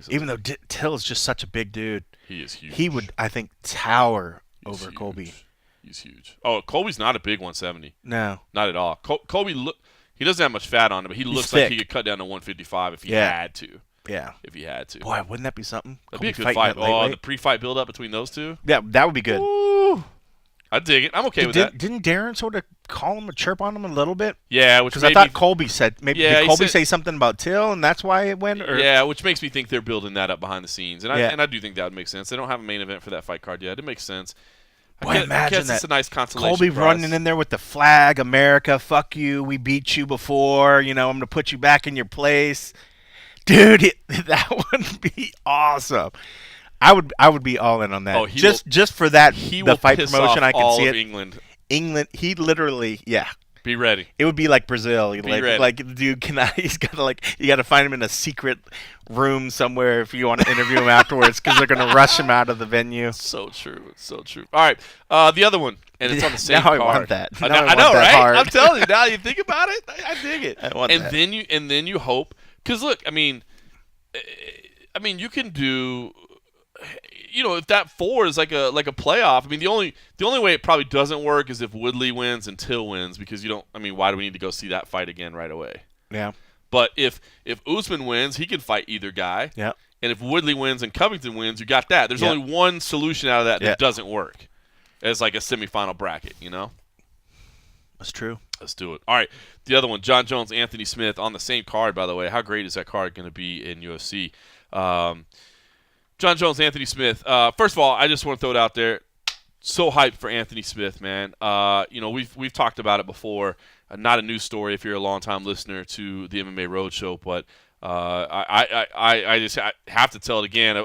So even though Till is just such a big dude, he is huge. He would, I think, tower over huge. Colby. He's huge. Oh, Colby's not a big 170. No, not at all. Colby he doesn't have much fat on him, but he looks like he could cut down to 155 if he had to. Yeah. If he had to. Boy, wouldn't that be something? That'd be a good fight. Oh, the pre-fight build-up between those two? Yeah, that would be good. Ooh. I dig it. I'm okay with that. Didn't Darren sort of call him a chirp on him a little bit? Yeah, because I thought Colby said – did Colby say something about Till and that's why it went? Or? Yeah, which makes me think they're building that up behind the scenes. And I do think that would make sense. They don't have a main event for that fight card yet. It makes sense. Boy, imagine that. It's a nice consolation Colby prize. Running in there with the flag, America, fuck you, we beat you before, I'm going to put you back in your place. Dude, that would be awesome. I would be all in on that. Oh, just for that, the fight promotion, I can see it. England. He literally, Be ready. It would be like Brazil. Ready. Like, dude, he's got to you got to find him in a secret room somewhere if you want to interview him afterwards because they're going to rush him out of the venue. So true. So true. All right. The other one, and it's on the same now card. I want that. I know, right? Hard. I'm telling you, now you think about it, I dig it. I want that. Then you hope, because look, I mean, you can do, if that 4 is like a playoff. I mean, the only way it probably doesn't work is if Woodley wins and Till wins, because you don't. I mean, why do we need to go see that fight again right away? Yeah. But if Usman wins, he can fight either guy. Yeah. And if Woodley wins and Covington wins, you got that. There's only one solution out of that doesn't work, as like a semifinal bracket. That's true. Let's do it. All right. The other one, John Jones, Anthony Smith, on the same card, by the way. How great is that card going to be in UFC? John Jones, Anthony Smith. First of all, I just want to throw it out there. So hyped for Anthony Smith, man. We've talked about it before. not a news story if you're a longtime listener to the MMA Roadshow, but I just have to tell it again.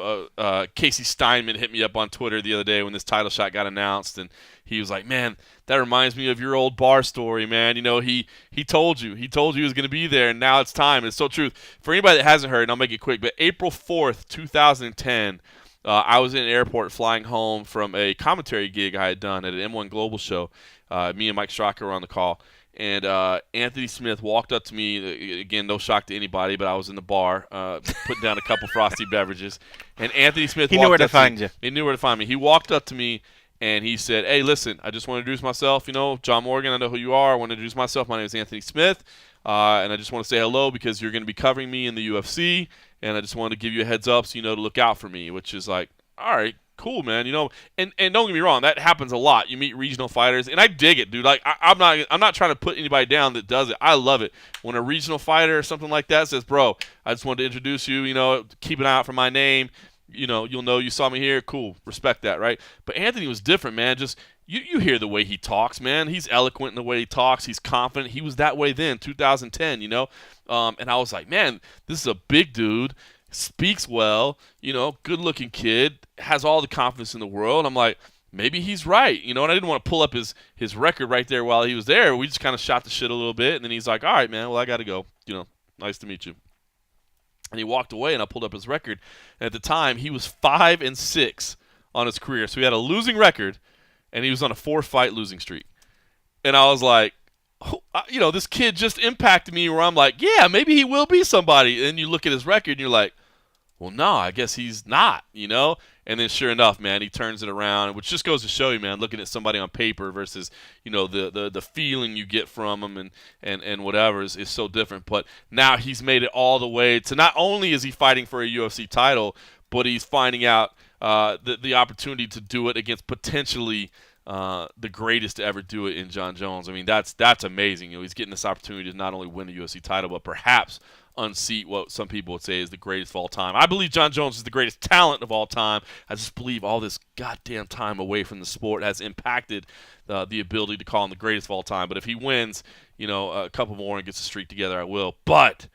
Casey Steinman hit me up on Twitter the other day when this title shot got announced, and he was like, "Man, that reminds me of your old bar story, man. You know, he told you he was going to be there, and now it's time." It's so true. For anybody that hasn't heard, and I'll make it quick, but April 4th, 2010, I was in an airport flying home from a commentary gig I had done at an M1 Global show. Me and Mike Straka were on the call. And Anthony Smith walked up to me. Again, no shock to anybody, but I was in the bar putting down a couple frosty beverages. And Anthony Smith He knew where to find you. He knew where to find me. He walked up to me, and he said, "Hey, listen, I just want to introduce myself. You know, John Morgan, I know who you are. I want to introduce myself. My name is Anthony Smith, and I just want to say hello because you're going to be covering me in the UFC, and I just wanted to give you a heads up so you know to look out for me," which is like, all right. Cool, man. You know, and don't get me wrong, that happens a lot. You meet regional fighters, and I dig it, dude. Like I'm not trying to put anybody down that does it. I love it when a regional fighter or something like that says, "Bro, I just wanted to introduce you. You know, keep an eye out for my name. You know, you'll know you saw me here. Cool, respect that, right?" But Anthony was different, man. Just you hear the way he talks, man. He's eloquent in the way he talks. He's confident. He was that way then, 2010. You know, and I was like, man, this is a big dude. Speaks well, you know, good-looking kid, has all the confidence in the world. I'm like, maybe he's right, you know, and I didn't want to pull up his record right there while he was there. We just kind of shot the shit a little bit, and then he's like, all right, man, well, I got to go. You know, nice to meet you. And he walked away, and I pulled up his record. And at the time, he was 5-6 on his career. So he had a losing record, and he was on a 4-fight losing streak. And I was like, you know, this kid just impacted me where I'm like, yeah, maybe he will be somebody. And you look at his record, and you're like, well, no, I guess he's not, you know? And then sure enough, man, he turns it around, which just goes to show you, man, looking at somebody on paper versus, you know, the feeling you get from him and whatever is so different. But now he's made it all the way to not only is he fighting for a UFC title, but he's finding out the opportunity to do it against potentially the greatest to ever do it in John Jones. I mean, that's amazing. You know, he's getting this opportunity to not only win the UFC title, but perhaps unseat what some people would say is the greatest of all time. I believe John Jones is the greatest talent of all time. I just believe all this goddamn time away from the sport has impacted the ability to call him the greatest of all time. But if he wins, you know, a couple more and gets a streak together, I will. But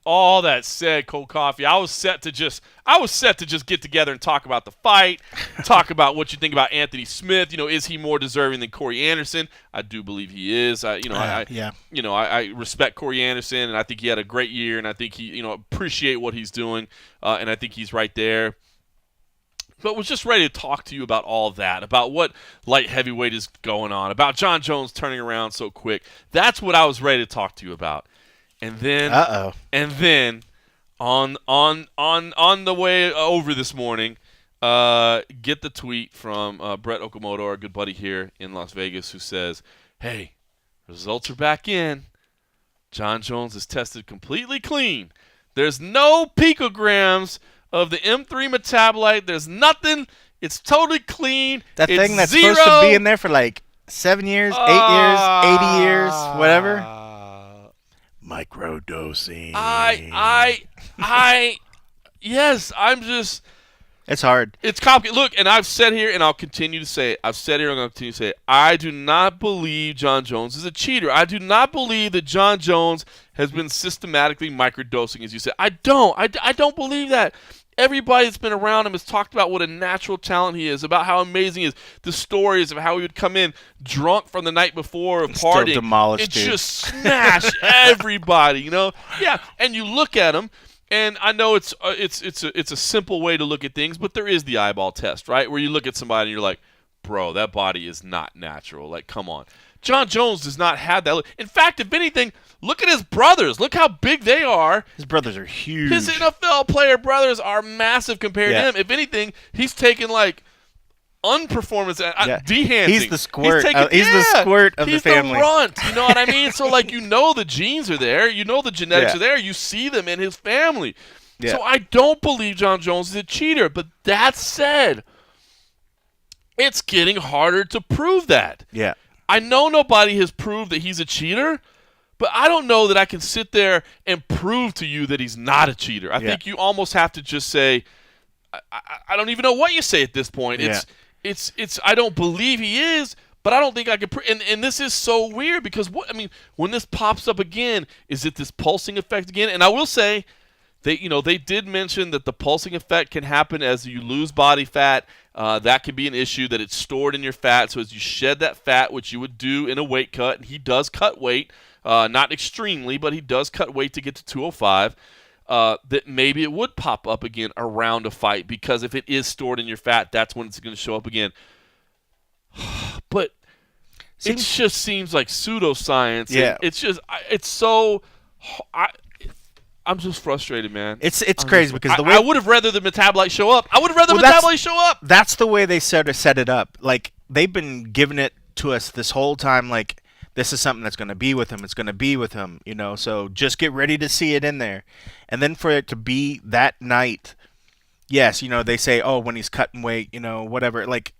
all that said, Cold Coffee, I was set to just get together and talk about the fight, talk about what you think about Anthony Smith. You know, is he more deserving than Corey Anderson? I do believe he is. I respect Corey Anderson, and I think he had a great year, and I think he, you know, appreciate what he's doing, and I think he's right there. But was just ready to talk to you about all that, about what light heavyweight is going on, about John Jones turning around so quick. That's what I was ready to talk to you about. And then, on the way over this morning, get the tweet from Brett Okamoto, our good buddy here in Las Vegas, who says, "Hey, results are back in. John Jones is tested completely clean. There's no picograms of the M3 metabolite. There's nothing. It's totally clean. That it's thing that's zero. supposed to be in there for like 7 years, 8 years, 80 years, whatever." Microdosing. Yes, I'm just. It's hard. It's complicated. Look, and I've said here, and I'll continue to say it. I'm going to continue to say it. I do not believe John Jones is a cheater. I do not believe that John Jones has been systematically microdosing, as you said. I don't believe that. Everybody that's been around him has talked about what a natural talent he is, about how amazing he is. The stories of how he would come in drunk from the night before of partying. Still demolish, and dude. just smash everybody, you know? Yeah, and you look at him, and I know it's a simple way to look at things, but there is the eyeball test, right? Where you look at somebody and you're like, bro, that body is not natural. Like, come on. John Jones does not have that look. In fact, if anything, look at his brothers. Look how big they are. His brothers are huge. His NFL player brothers are massive compared to him. If anything, he's taken like unperformance, de-hancing. He's the squirt. He's the family. He's the runt. You know what I mean? So like, you know, the genes are there. You know the genetics are there. You see them in his family. Yeah. So I don't believe John Jones is a cheater. But that said, it's getting harder to prove that. Yeah. I know nobody has proved that he's a cheater, but I don't know that I can sit there and prove to you that he's not a cheater. I think you almost have to just say, I don't even know what you say at this point. It's I don't believe he is, but I don't think I could. And this is so weird because when this pops up again, is it this pulsing effect again? And I will say, they did mention that the pulsing effect can happen as you lose body fat. That can be an issue, that it's stored in your fat. So as you shed that fat, which you would do in a weight cut, and he does cut weight, not extremely, but he does cut weight to get to 205. That maybe it would pop up again around a fight, because if it is stored in your fat, that's when it's going to show up again. But it just seems like pseudoscience. Yeah. It's so. I'm just frustrated, man. It's crazy because the way I would have rather the metabolite show up. I would have rather metabolite show up. That's the way they sort of set it up. Like, they've been giving it to us this whole time. Like, this is something that's going to be with him. It's going to be with him. So just get ready to see it in there. And then for it to be that night, yes, they say, oh, when he's cutting weight, whatever. Like,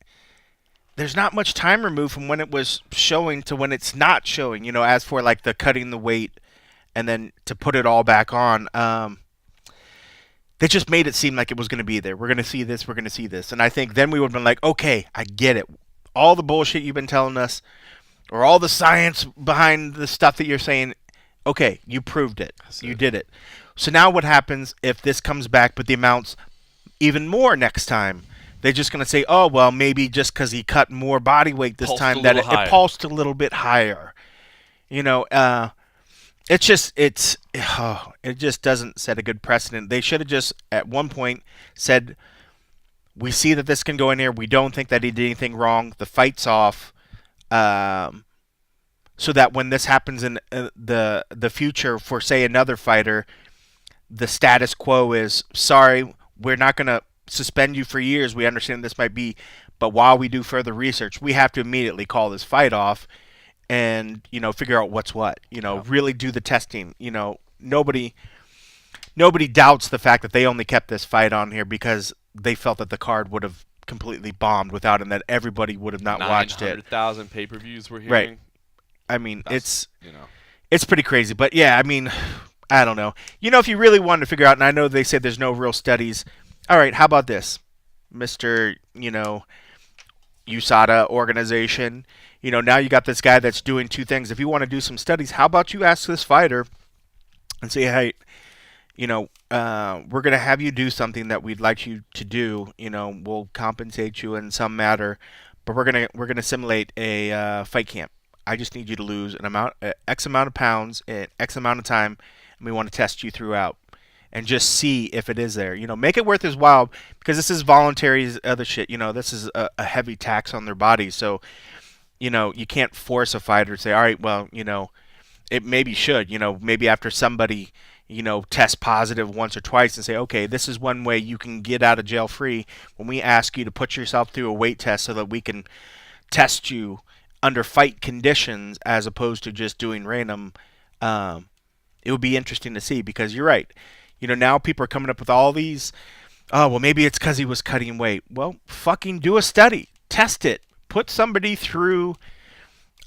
there's not much time removed from when it was showing to when it's not showing. As for like the cutting the weight. And then to put it all back on, they just made it seem like it was going to be there. We're going to see this. We're going to see this. And I think then we would have been like, okay, I get it. All the bullshit you've been telling us, or all the science behind the stuff that you're saying, okay, you proved it. You did it. So now what happens if this comes back, but the amount's even more next time? They're just going to say, oh, well, maybe just because he cut more body weight this time, that it pulsed a little bit higher. It just doesn't set a good precedent. They should have just at one point said, we see that this can go in here. We don't think that he did anything wrong. The fight's off. So that when this happens in the future for, say, another fighter, the status quo is, sorry, we're not going to suspend you for years. We understand this might be, but while we do further research, we have to immediately call this fight off. And, figure out what's what, really do the testing. Nobody doubts the fact that they only kept this fight on here because they felt that the card would have completely bombed without him, that everybody would have not watched it. 900,000 pay-per-views we're hearing. Right. I mean, it's pretty crazy. But, yeah, I mean, I don't know. If you really wanted to figure out, and I know they said there's no real studies. All right, how about this, Mr., USADA organization? Now you got this guy that's doing two things. If you want to do some studies, how about you ask this fighter and say, hey, we're going to have you do something that we'd like you to do. We'll compensate you in some matter, but we're going to simulate a fight camp. I just need you to lose X amount of pounds in X amount of time, and we want to test you throughout and just see if it is there. Make it worth his while, because this is voluntary other shit. This is a heavy tax on their bodies. So, you can't force a fighter to say, all right, well, it maybe should, maybe after somebody, test positive once or twice and say, okay, this is one way you can get out of jail free when we ask you to put yourself through a weight test so that we can test you under fight conditions as opposed to just doing random. It would be interesting to see, because you're right. Now people are coming up with all these, oh, well, maybe it's because he was cutting weight. Well, fucking do a study. Test it. Put somebody through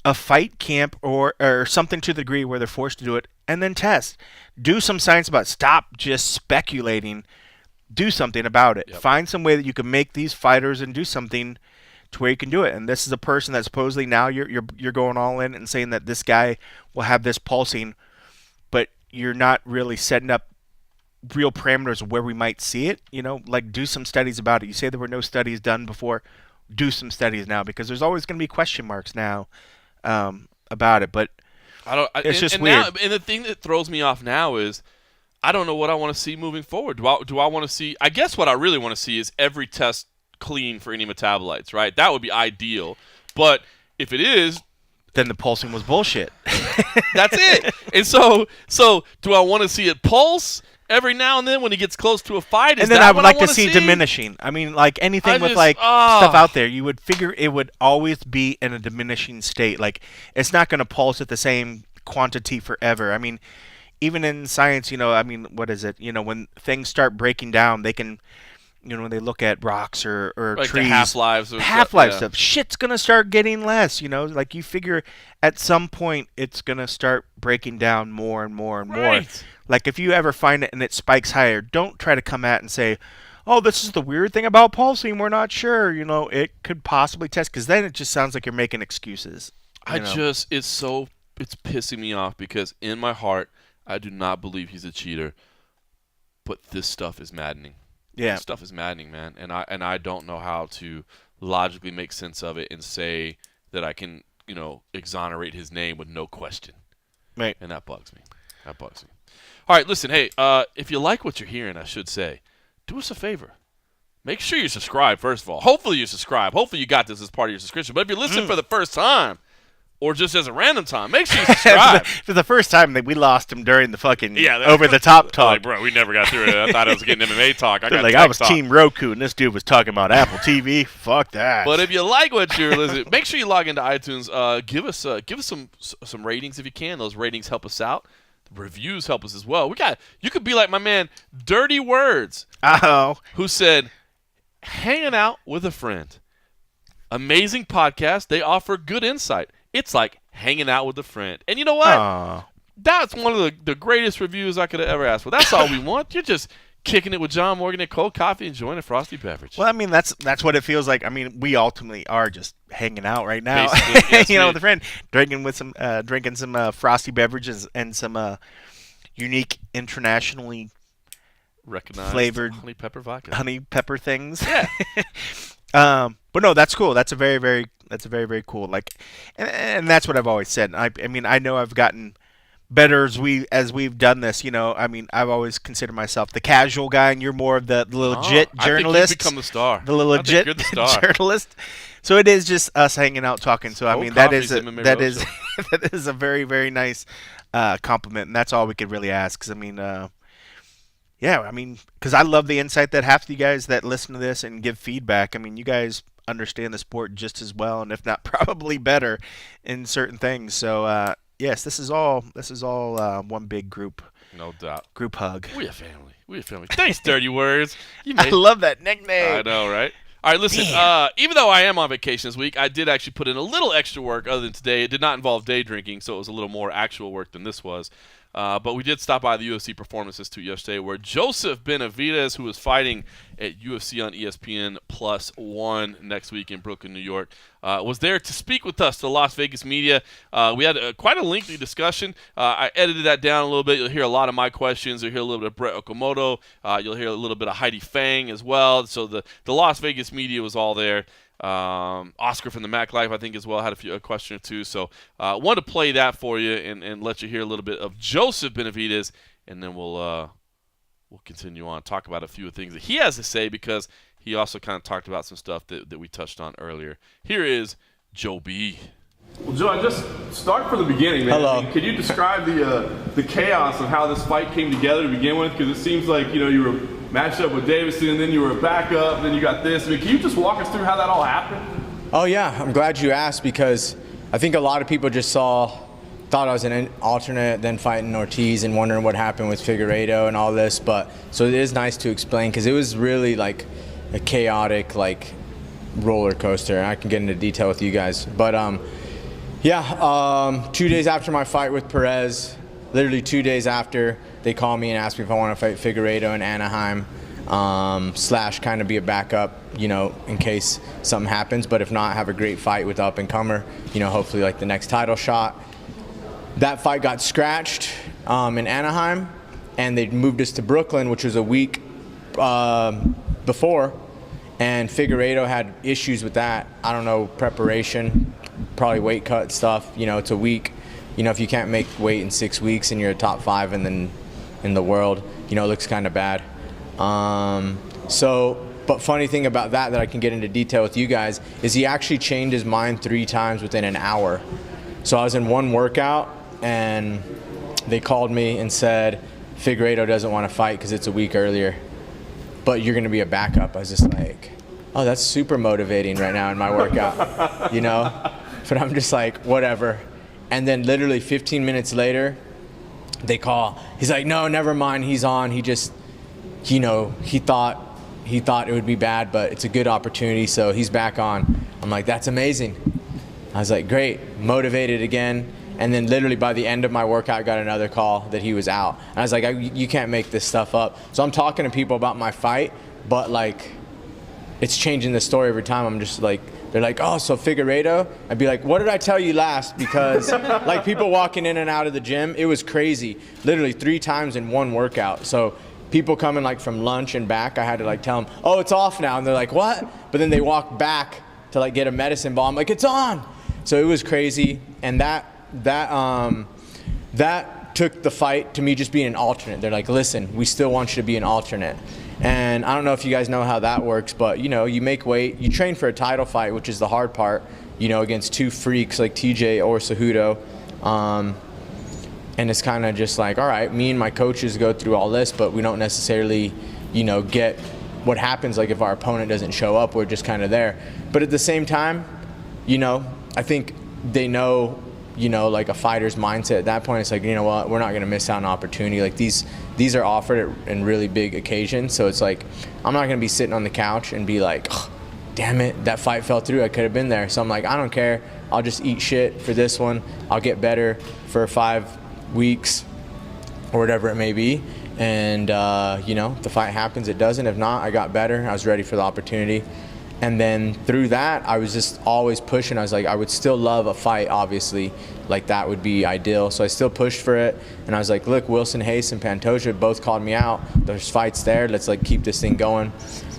a fight camp or something to the degree where they're forced to do it, and then test. Do some science about it. Stop just speculating. Do something about it. Yep. Find some way that you can make these fighters and do something to where you can do it. And this is a person that supposedly now you're going all in and saying that this guy will have this pulsing, but you're not really setting up real parameters of where we might see it. Like, do some studies about it. You say there were no studies done before. Do some studies now, because there's always going to be question marks now about it. But it's just weird. Now, and the thing that throws me off now is I don't know what I want to see moving forward. Do I want to see? I guess what I really want to see is every test clean for any metabolites, right? That would be ideal. But if it is, then the pulsing was bullshit. That's it. And so do I want to see it pulse every now and then when he gets close to a fight? And then I would like to see diminishing. I mean, like anything with stuff out there, you would figure it would always be in a diminishing state. Like, it's not going to pulse at the same quantity forever. I mean, even in science, what is it? When things start breaking down, they can, when they look at rocks or like trees, half-lives stuff, shit's going to start getting less, like you figure at some point it's going to start breaking down more and more and more. Right. Like, if you ever find it and it spikes higher, don't try to come at and say, oh, this is the weird thing about pulsing. We're not sure. It could possibly test, because then it just sounds like you're making excuses. It's pissing me off because in my heart, I do not believe he's a cheater. But this stuff is maddening. Yeah. This stuff is maddening, man. And I don't know how to logically make sense of it and say that I can, exonerate his name with no question. Right. And that bugs me. All right, listen, hey, if you like what you're hearing, I should say, do us a favor. Make sure you subscribe, first of all. Hopefully you subscribe. Hopefully you got this as part of your subscription. But if you're listening for the first time, or just as a random time, make sure you subscribe. For the first time that we lost him during the fucking over-the-top talk. Like, bro, we never got through it. I thought I was getting MMA talk. I was Team Roku, and this dude was talking about Apple TV. Fuck that. But if you like what you're listening, make sure you log into iTunes. Give us some ratings if you can. Those ratings help us out. The reviews help us as well. You could be like my man, Dirty Words, who said, hanging out with a friend. Amazing podcast. They offer good insight. It's like hanging out with a friend. And you know what? That's one of the greatest reviews I could have ever asked for. That's all we want. You're just kicking it with John Morgan and cold coffee, enjoying a frosty beverage. Well, I mean, that's what it feels like. I mean, we ultimately are just hanging out right now, yes, with a friend, drinking some frosty beverages and some unique, internationally recognized flavored honey pepper vodka, honey pepper things. Yeah. But no, that's cool. That's a very, very cool. Like, and that's what I've always said. I mean, I know I've gotten better as we've done this. I mean, I've always considered myself the casual guy, and you're more of the legit journalist. I think you've become the star. The legit journalist. So it is just us hanging out talking. So I mean, that is a very, very nice compliment, and that's all we could really ask. Because I mean. Yeah, I mean, because I love the insight that half of you guys that listen to this and give feedback. I mean, you guys understand the sport just as well, and if not, probably better in certain things. So, yes, this is all one big group. No doubt. Group hug. We a family. Thanks, Dirty Words. I love that nickname. I know, right? All right, listen, even though I am on vacation this week, I did actually put in a little extra work other than today. It did not involve day drinking, so it was a little more actual work than this was. But we did stop by the UFC Performance Institute yesterday, where Joseph Benavidez, who is fighting at UFC on ESPN +1 next week in Brooklyn, New York, was there to speak with us, the Las Vegas media. We had quite a lengthy discussion. I edited that down a little bit. You'll hear a lot of my questions. You'll hear a little bit of Brett Okamoto. You'll hear a little bit of Heidi Fang as well. So the Las Vegas media was all there. Oscar from the Mac Life, I think, as well, had a question or two. So wanted to play that for you and let you hear a little bit of Joseph Benavidez, and then we'll continue on, talk about a few of things that he has to say, because he also kind of talked about some stuff that we touched on earlier. Here is Joe B. Well, Joe, I just start from the beginning, man. Hello. I mean, could you describe the chaos of how this fight came together to begin with? Because it seems like, you were matched up with Davison, and then you were a backup, and then you got this. I mean, can you just walk us through how that all happened? Oh, yeah. I'm glad you asked, because I think a lot of people just thought I was an alternate, then fighting Ortiz and wondering what happened with Figueiredo and all this. But so it is nice to explain, because it was really like a chaotic, like, roller coaster. I can get into detail with you guys. But, 2 days after my fight with Perez, literally 2 days after, they called me and asked me if I want to fight Figueiredo in Anaheim, / kind of be a backup, in case something happens. But if not, have a great fight with the up-and-comer, hopefully like the next title shot. That fight got scratched in Anaheim, and they moved us to Brooklyn, which was a week before. And Figueiredo had issues with that. I don't know, preparation, probably weight cut stuff. It's a week. If you can't make weight in 6 weeks and you're a top 5 in the world, it looks kind of bad. But funny thing about that I can get into detail with you guys is he actually changed his mind 3 times within an hour. So I was in one workout, and they called me and said, Figueiredo doesn't want to fight because it's a week earlier, but you're going to be a backup. I was just like, oh, that's super motivating right now in my workout, But I'm just like, whatever. And then literally 15 minutes later, they call. He's like, no, never mind. He's on. He just, he thought it would be bad, but it's a good opportunity, so he's back on. I'm like, that's amazing. I was like, great, motivated again. And then literally by the end of my workout, I got another call that he was out. And I was like, you can't make this stuff up. So I'm talking to people about my fight, but like, it's changing the story every time. I'm just like, they're like, oh, so Figueiredo? I'd be like, what did I tell you last? Because like people walking in and out of the gym, it was crazy. Literally 3 times in one workout. So people coming like from lunch and back, I had to like tell them, oh, it's off now. And they're like, what? But then they walk back to like get a medicine ball. I'm like, it's on. So it was crazy. And that took the fight to me just being an alternate. They're like, listen, we still want you to be an alternate. And I don't know if you guys know how that works, but you know, you make weight, you train for a title fight, which is the hard part, you know, against 2 freaks like TJ or Cejudo. And it's kind of just like, all right, me and my coaches go through all this, but we don't necessarily, you know, get what happens like if our opponent doesn't show up, we're just kind of there. But at the same time, you know, I think they know, you know, like a fighter's mindset at that point. It's like, you know what, we're not going to miss out on an opportunity. Like these are offered in really big occasions. So it's like, I'm not going to be sitting on the couch and be like, oh, damn it, that fight fell through. I could have been there. So I'm like, I don't care. I'll just eat shit for this one. I'll get better for 5 weeks or whatever it may be. And, you know, if the fight happens, it doesn't. If not, I got better. I was ready for the opportunity. And then through that, I was just always pushing. I was like, I would still love a fight, obviously. Like, that would be ideal. So I still pushed for it. And I was like, look, Wilson Hayes and Pantoja both called me out. There's fights there. Let's, like, keep this thing going.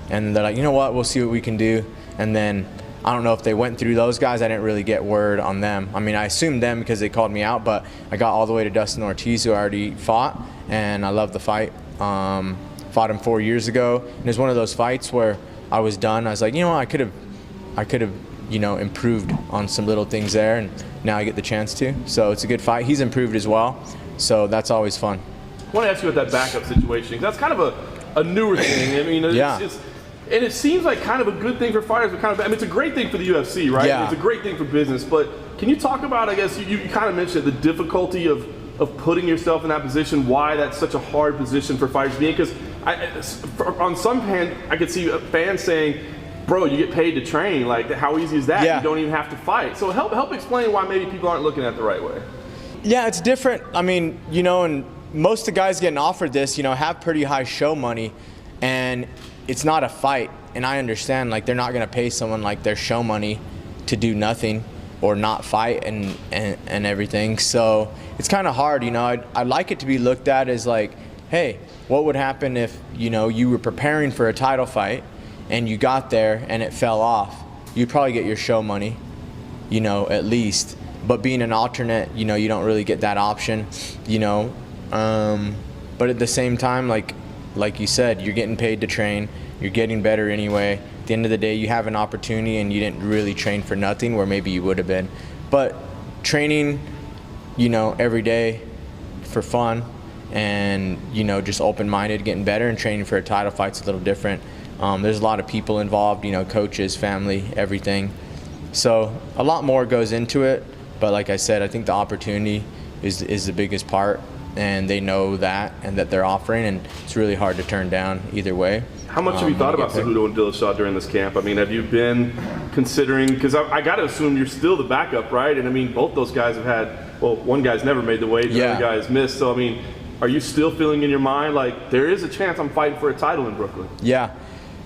And they're like, you know what? We'll see what we can do. And then I don't know if they went through those guys. I didn't really get word on them. I mean, I assumed them because they called me out. But I got all the way to Dustin Ortiz, who I already fought. And I loved the fight. Fought him 4 years ago. And it was one of those fights where I was done. I was like, you know what, I could have, you know, improved on some little things there, and now I get the chance to. So it's a good fight. He's improved as well, so that's always fun. I want to ask you about that backup situation, 'cause that's kind of a newer thing. I mean, yeah. And it seems like kind of a good thing for fighters, but kind of, I mean, it's a great thing for the UFC, right? Yeah. It's a great thing for business, but can you talk about, I guess, you kind of mentioned the difficulty of putting yourself in that position, why that's such a hard position for fighters to be in? Because on some hand, I could see fans saying, bro, you get paid to train. Like, how easy is that? Yeah. You don't even have to fight. So help explain why maybe people aren't looking at it the right way. Yeah, it's different. I mean, you know, and most of the guys getting offered this, you know, have pretty high show money, and it's not a fight. And I understand, like, they're not going to pay someone like their show money to do nothing or not fight and everything. So it's kind of hard, you know. I'd like it to be looked at as like, hey, what would happen if, you know, you were preparing for a title fight and you got there and it fell off? You'd probably get your show money, you know, at least. But being an alternate, you know, you don't really get that option, you know. But at the same time, like you said, you're getting paid to train. You're getting better anyway. At the end of the day, you have an opportunity and you didn't really train for nothing where maybe you would have been. But training, you know, every day for fun and, you know, just open-minded, getting better, and training for a title fight's a little different. There's a lot of people involved, you know, coaches, family, everything. So a lot more goes into it. But like I said, I think the opportunity is the biggest part, and they know that and that they're offering, and it's really hard to turn down either way. How much have you thought about Cejudo and Dillashaw during this camp? I mean, have you been considering, because I got to assume you're still the backup, right? And I mean, both those guys have had, well, one guy's never made the weight, the other guy has missed. So I mean, are you still feeling in your mind like there is a chance I'm fighting for a title in Brooklyn? Yeah.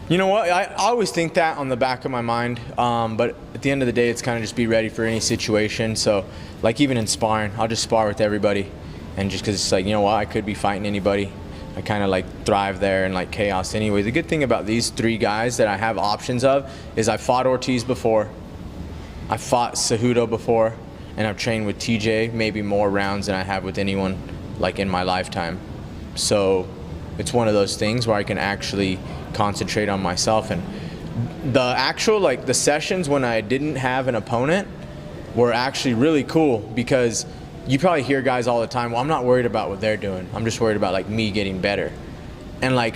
You know what? I always think that on the back of my mind, but at the end of the day, it's kind of just be ready for any situation. So, like, even in sparring, I'll just spar with everybody, and just because it's like, you know what, I could be fighting anybody. I kind of like thrive there in like chaos anyway. The good thing about these 3 guys that I have options of is I fought Ortiz before, I fought Cejudo before, and I've trained with TJ maybe more rounds than I have with anyone like in my lifetime. So it's one of those things where I can actually concentrate on myself. And the actual, like, the sessions when I didn't have an opponent were actually really cool, because you probably hear guys all the time, well, I'm not worried about what they're doing. I'm just worried about, like, me getting better. And, like,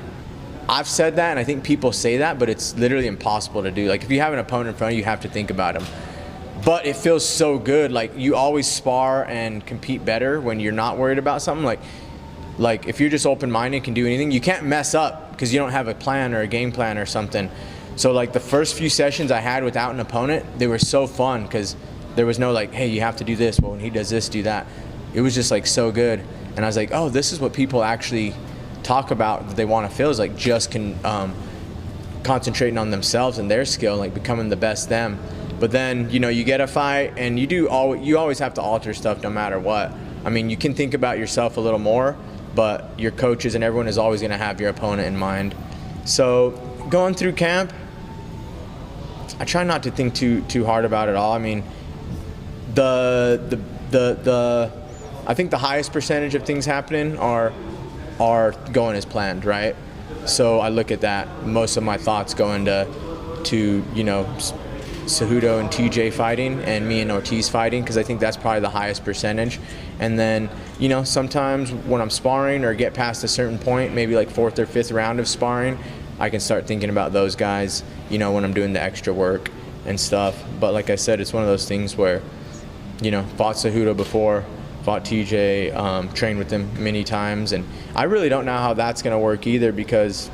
I've said that, and I think people say that, but it's literally impossible to do. Like, if you have an opponent in front of you, you have to think about him. But it feels so good. Like, you always spar and compete better when you're not worried about something. Like if you're just open-minded, can do anything, you can't mess up because you don't have a plan or a game plan or something. So, like, the first few sessions I had without an opponent, they were so fun because There was no like, hey, you have to do this. Well, when he does this, do that. It was just like so good. And I was like, oh, this is what people actually talk about that they want to feel, is like just concentrating on themselves and their skill, like becoming the best them. But then, you know, you get a fight and you always have to alter stuff no matter what. I mean, you can think about yourself a little more, but your coaches and everyone is always going to have your opponent in mind. So going through camp, I try not to think too hard about it all. I mean, I think the highest percentage of things happening are going as planned, right? So I look at that. Most of my thoughts go into you know, Cejudo and TJ fighting and me and Ortiz fighting, because I think that's probably the highest percentage. And then, you know, sometimes when I'm sparring or get past a certain point, maybe like 4th or 5th round of sparring, I can start thinking about those guys, you know, when I'm doing the extra work and stuff. But like I said, it's one of those things where, you know, fought Cejudo before, fought TJ, trained with him many times, and I really don't know how that's going to work either, because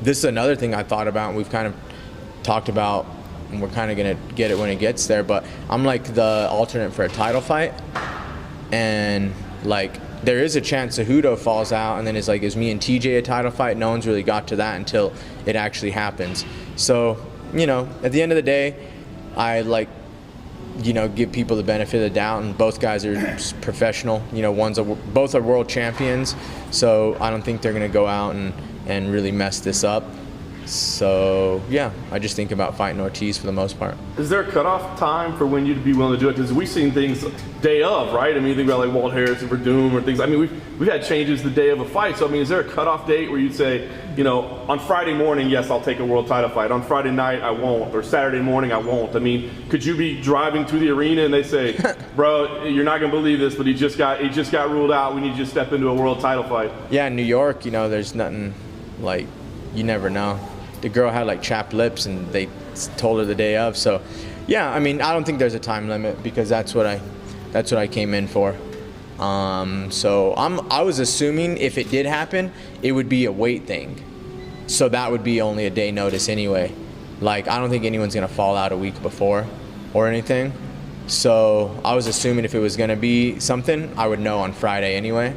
this is another thing I thought about and we've kind of talked about, and we're kind of going to get it when it gets there, but I'm like the alternate for a title fight, and like there is a chance Cejudo falls out, and then it's like, is me and TJ a title fight? No one's really got to that until it actually happens. So, you know, at the end of the day, I like, you know, give people the benefit of the doubt, and both guys are professional. You know, both are world champions, so I don't think they're going to go out and really mess this up. So, yeah, I just think about fighting Ortiz for the most part. Is there a cutoff time for when you'd be willing to do it? Because we've seen things day of, right? I mean, you think about like Walt Harris and Verdum or things. I mean, we've had changes the day of a fight. So, I mean, is there a cutoff date where you'd say, you know, on Friday morning, yes, I'll take a world title fight. On Friday night, I won't. Or Saturday morning, I won't. I mean, could you be driving to the arena and they say, bro, you're not going to believe this, but he just got ruled out. We need you to step into a world title fight. Yeah, in New York, you know, there's nothing, like, you never know. The girl had like chapped lips and they told her the day of. So yeah, I mean, I don't think there's a time limit, because that's what I came in for. So I was assuming if it did happen, it would be a weight thing. So that would be only a day notice anyway. Like, I don't think anyone's gonna fall out a week before or anything. So I was assuming if it was gonna be something, I would know on Friday anyway.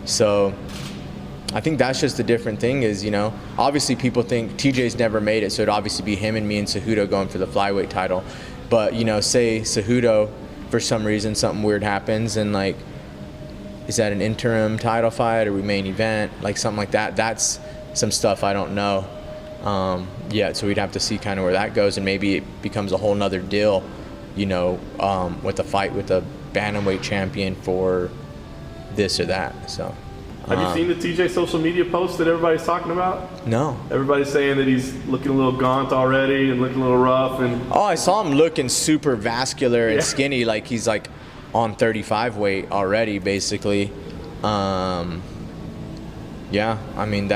So I think that's just the different thing is, you know, obviously people think TJ's never made it, so it'd obviously be him and me and Cejudo going for the flyweight title. But, you know, say Cejudo, for some reason, something weird happens, and like, is that an interim title fight or we main event, like something like that? That's some stuff I don't know yet, so we'd have to see kind of where that goes, and maybe it becomes a whole nother deal, you know, with a fight with a bantamweight champion for this or that, so. Have you seen the TJ social media posts that everybody's talking about? No. Everybody's saying that he's looking a little gaunt already and looking a little rough. And oh, I saw him looking super vascular and skinny, like he's like on 35 weight already, basically. Yeah, I mean,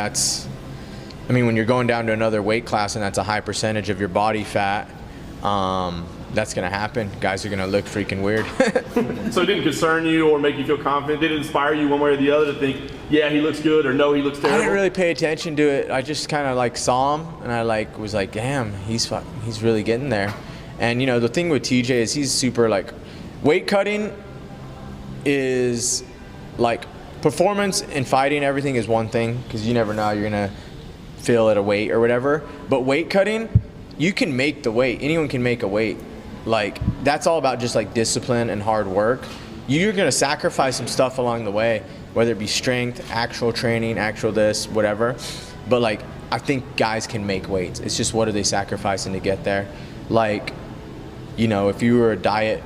when you're going down to another weight class and that's a high percentage of your body fat, that's going to happen. Guys are going to look freaking weird. So it didn't concern you or make you feel confident? Did it inspire you one way or the other to think, yeah, he looks good, or no, he looks terrible? I didn't really pay attention to it. I just kind of like saw him, and I like was like, damn, he's really getting there. And, you know, the thing with TJ is he's super like, weight cutting is like, performance and fighting, everything is one thing, because you never know how you're going to feel at a weight or whatever. But weight cutting, you can make the weight. Anyone can make a weight. Like, that's all about just like discipline and hard work. You're going to sacrifice some stuff along the way, whether it be strength, actual training, actual this, whatever. But like, I think guys can make weights. It's just what are they sacrificing to get there? Like, you know, if you were a diet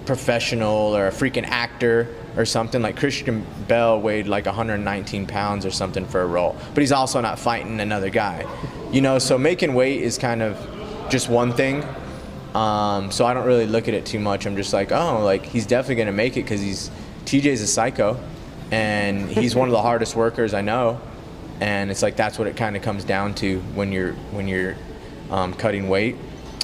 professional or a freaking actor or something, like Christian Bell weighed like 119 pounds or something for a roll, but he's also not fighting another guy, you know. So making weight is kind of just one thing. So I don't really look at it too much. I'm just like, oh, like he's definitely gonna make it, because TJ's a psycho and he's one of the hardest workers I know, and it's like that's what it kind of comes down to when you're cutting weight.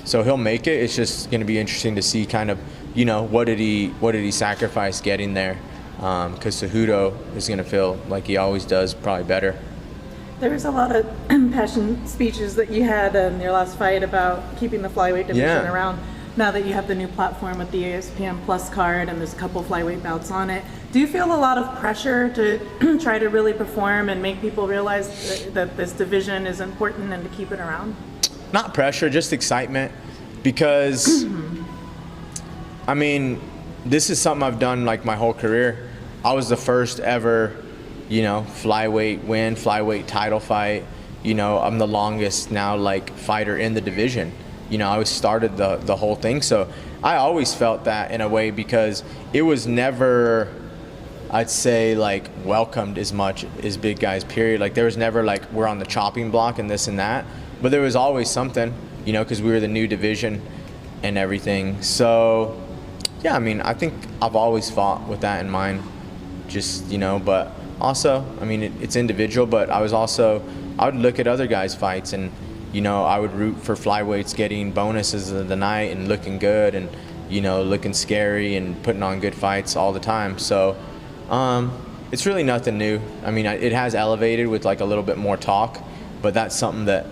So he'll make it. It's just gonna be interesting to see kind of, you know, what did he sacrifice getting there, because Cejudo is going to feel like he always does, probably better. There was a lot of passion speeches that you had in your last fight about keeping the flyweight division around. now that you have the new platform with the ESPN Plus card and there's a couple flyweight bouts on it, do you feel a lot of pressure to try to really perform and make people realize that this division is important and to keep it around? Not pressure, just excitement, because I mean, this is something I've done like my whole career. I was the first ever, flyweight title fight. I'm the longest now fighter in the division. I was started the whole thing. So I always felt that in a way, because it was never, I'd say, welcomed as much as big guys, period. There was never we're on the chopping block and this and that, but there was always something, because we were the new division and everything. So yeah, I think I've always fought with that in mind, just, but also, it's individual, but I would look at other guys' fights, and I would root for flyweights getting bonuses of the night and looking good and, looking scary and putting on good fights all the time. So it's really nothing new. It has elevated with a little bit more talk, but that's something that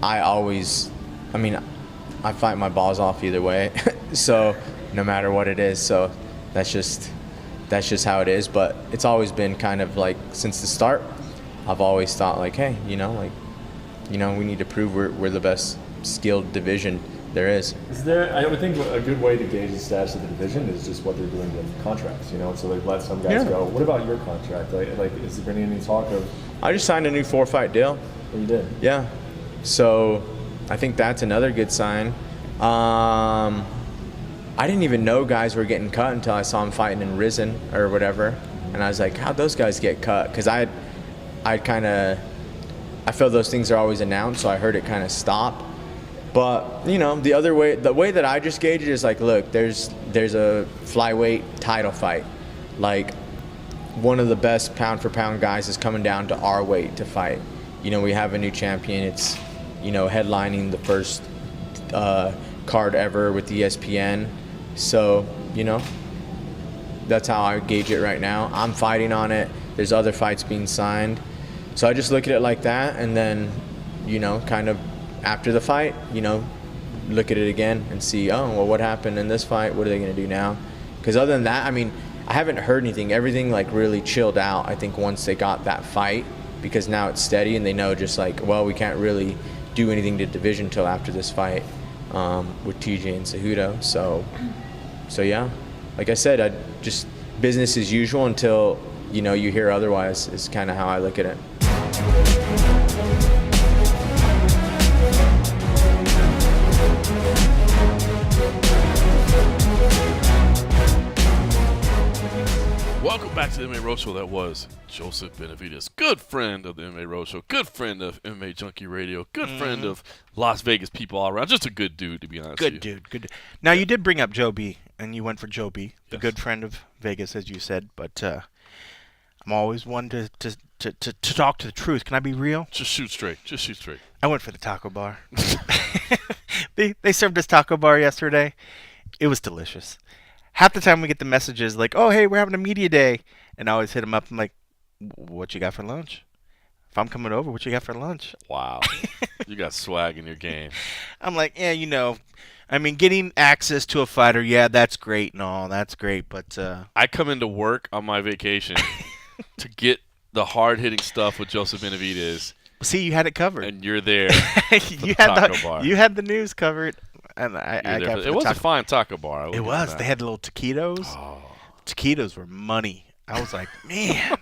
I always, I fight my balls off either way. So no matter what it is. So that's just how it is. But it's always been kind of since the start, I've always thought hey, we need to prove we're the best skilled division there is. Is there? I would think a good way to gauge the status of the division is just what they're doing with contracts. So they let some guys go. What about your contract? Is there any talk of? I just signed a new 4-fight deal. Oh, you did? Yeah. So I think that's another good sign. I didn't even know guys were getting cut until I saw them fighting in Risen or whatever, and I was like, how'd those guys get cut? Because I feel those things are always announced, so I heard it kind of stop. But the way that I just gauge it is look, there's a flyweight title fight. One of the best pound for pound guys is coming down to our weight to fight. We have a new champion. It's headlining the first card ever with ESPN. So that's how I gauge it right now. I'm fighting on it. There's other fights being signed. So I just look at it like that, and then, kind of after the fight, look at it again and see, oh, well, what happened in this fight? What are they going to do now? Because other than that, I haven't heard anything. Everything really chilled out, I think, once they got that fight, because now it's steady and they know just well, we can't really do anything to division until after this fight with TJ and Cejudo. So yeah, like I said, I just business as usual until you hear otherwise is kind of how I look at it. Welcome back to the MMA Roadshow. That was Joseph Benavidez, good friend of the MMA Roadshow, good friend of MMA Junkie Radio, good friend of Las Vegas people all around. Just a good dude, to be honest with you. Good dude. Now, you did bring up Joe B, and you went for Joe B, the good friend of Vegas, as you said, but I'm always one to talk to the truth. Can I be real? Just shoot straight. I went for the taco bar. They served us taco bar yesterday. It was delicious. Half the time we get the messages oh, hey, we're having a media day. And I always hit them up. I'm like, what you got for lunch? If I'm coming over, what you got for lunch? Wow. You got swag in your game. I'm like, yeah, getting access to a fighter, yeah, that's great and all. That's great, but I come into work on my vacation to get the hard-hitting stuff with Joseph Benavidez. See, you had it covered. And you're there you had the news covered. And it was a fine taco bar. It was. They had little taquitos. Oh. Taquitos were money. I was like, man,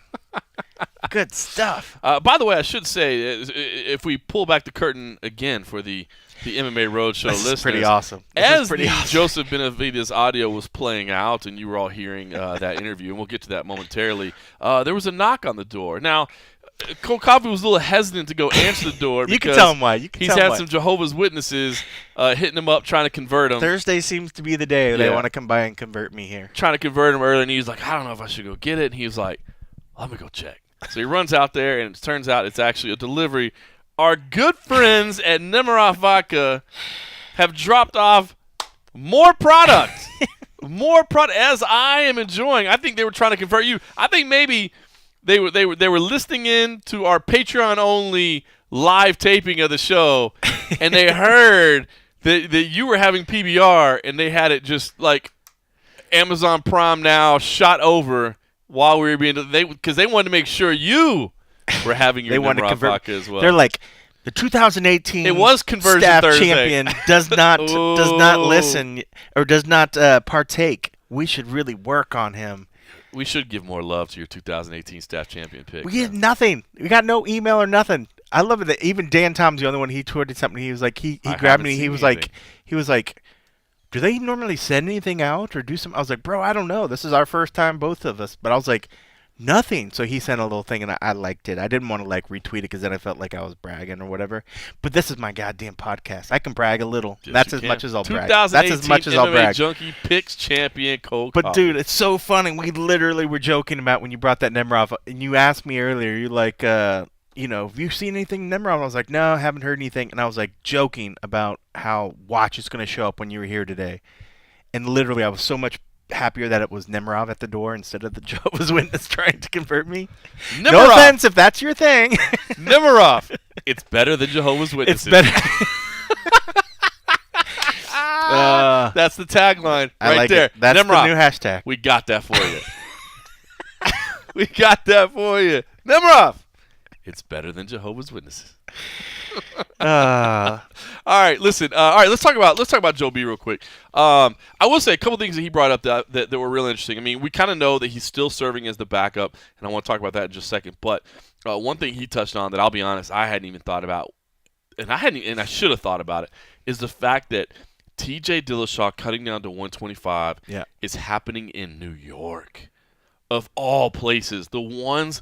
good stuff. By the way, I should say, if we pull back the curtain again for the MMA Roadshow listeners, this is pretty awesome. Joseph Benavidez audio was playing out, and you were all hearing that interview, and we'll get to that momentarily, there was a knock on the door. Now, Cole Coffey was a little hesitant to go answer the door. You can tell him why. He's had some Jehovah's Witnesses hitting him up, trying to convert him. Thursday seems to be the day they want to come by and convert me here. Trying to convert him early, and he's like, I don't know if I should go get it. And he was like, let me go check. So he runs out there, and it turns out it's actually a delivery. Our good friends at Nemiroff Vodka have dropped off more product. As I am enjoying. I think they were trying to convert you. I think maybe they were listening in to our Patreon only live taping of the show, and they heard that you were having PBR and they had it just like Amazon Prime Now shot over while we were because they wanted to make sure you were having your Nemiroff vodka as well. They're like, the 2018 it was conversion staff Thursday. champion does not listen or does not partake. We should really work on him. We should give more love to your 2018 staff champion pick. We get nothing. We got no email or nothing. I love it that even Dan Tom's the only one. He tweeted something. He was like, he grabbed me. He was like, do they normally send anything out or do something? I was like, bro, I don't know. This is our first time, both of us. But I was like, nothing. So he sent a little thing, and I liked it. I didn't want to like retweet it because then I felt like I was bragging or whatever. But this is my goddamn podcast. I can brag a little. Yes, That's as much as I'll brag. 2018 That's as much as MMA I'll brag. Junkie picks champion Cole. But dude, it's so funny. We literally were joking about when you brought that Nemiroff, and you asked me earlier. You're like, have you seen anything Nemiroff? I was like, no, I haven't heard anything. And I was like joking about how Watch is going to show up when you were here today. And literally, I was so much happier that it was Nemiroff at the door instead of the Jehovah's Witness trying to convert me. Nemiroff. No offense if that's your thing. Nemiroff. It's better than Jehovah's Witnesses. It's better. That's the tagline right like there. It. That's Nemiroff. the new hashtag. We got that for you. We got that for you. Nemiroff. It's better than Jehovah's Witnesses. All right, listen. All right, let's talk about Joe B real quick. I will say a couple things that he brought up that were real interesting. I mean, we kind of know that he's still serving as the backup, and I want to talk about that in just a second. But one thing he touched on that I'll be honest, I hadn't even thought about, and I should have thought about it, is the fact that T.J. Dillashaw cutting down to 125 is happening in New York, of all places. The ones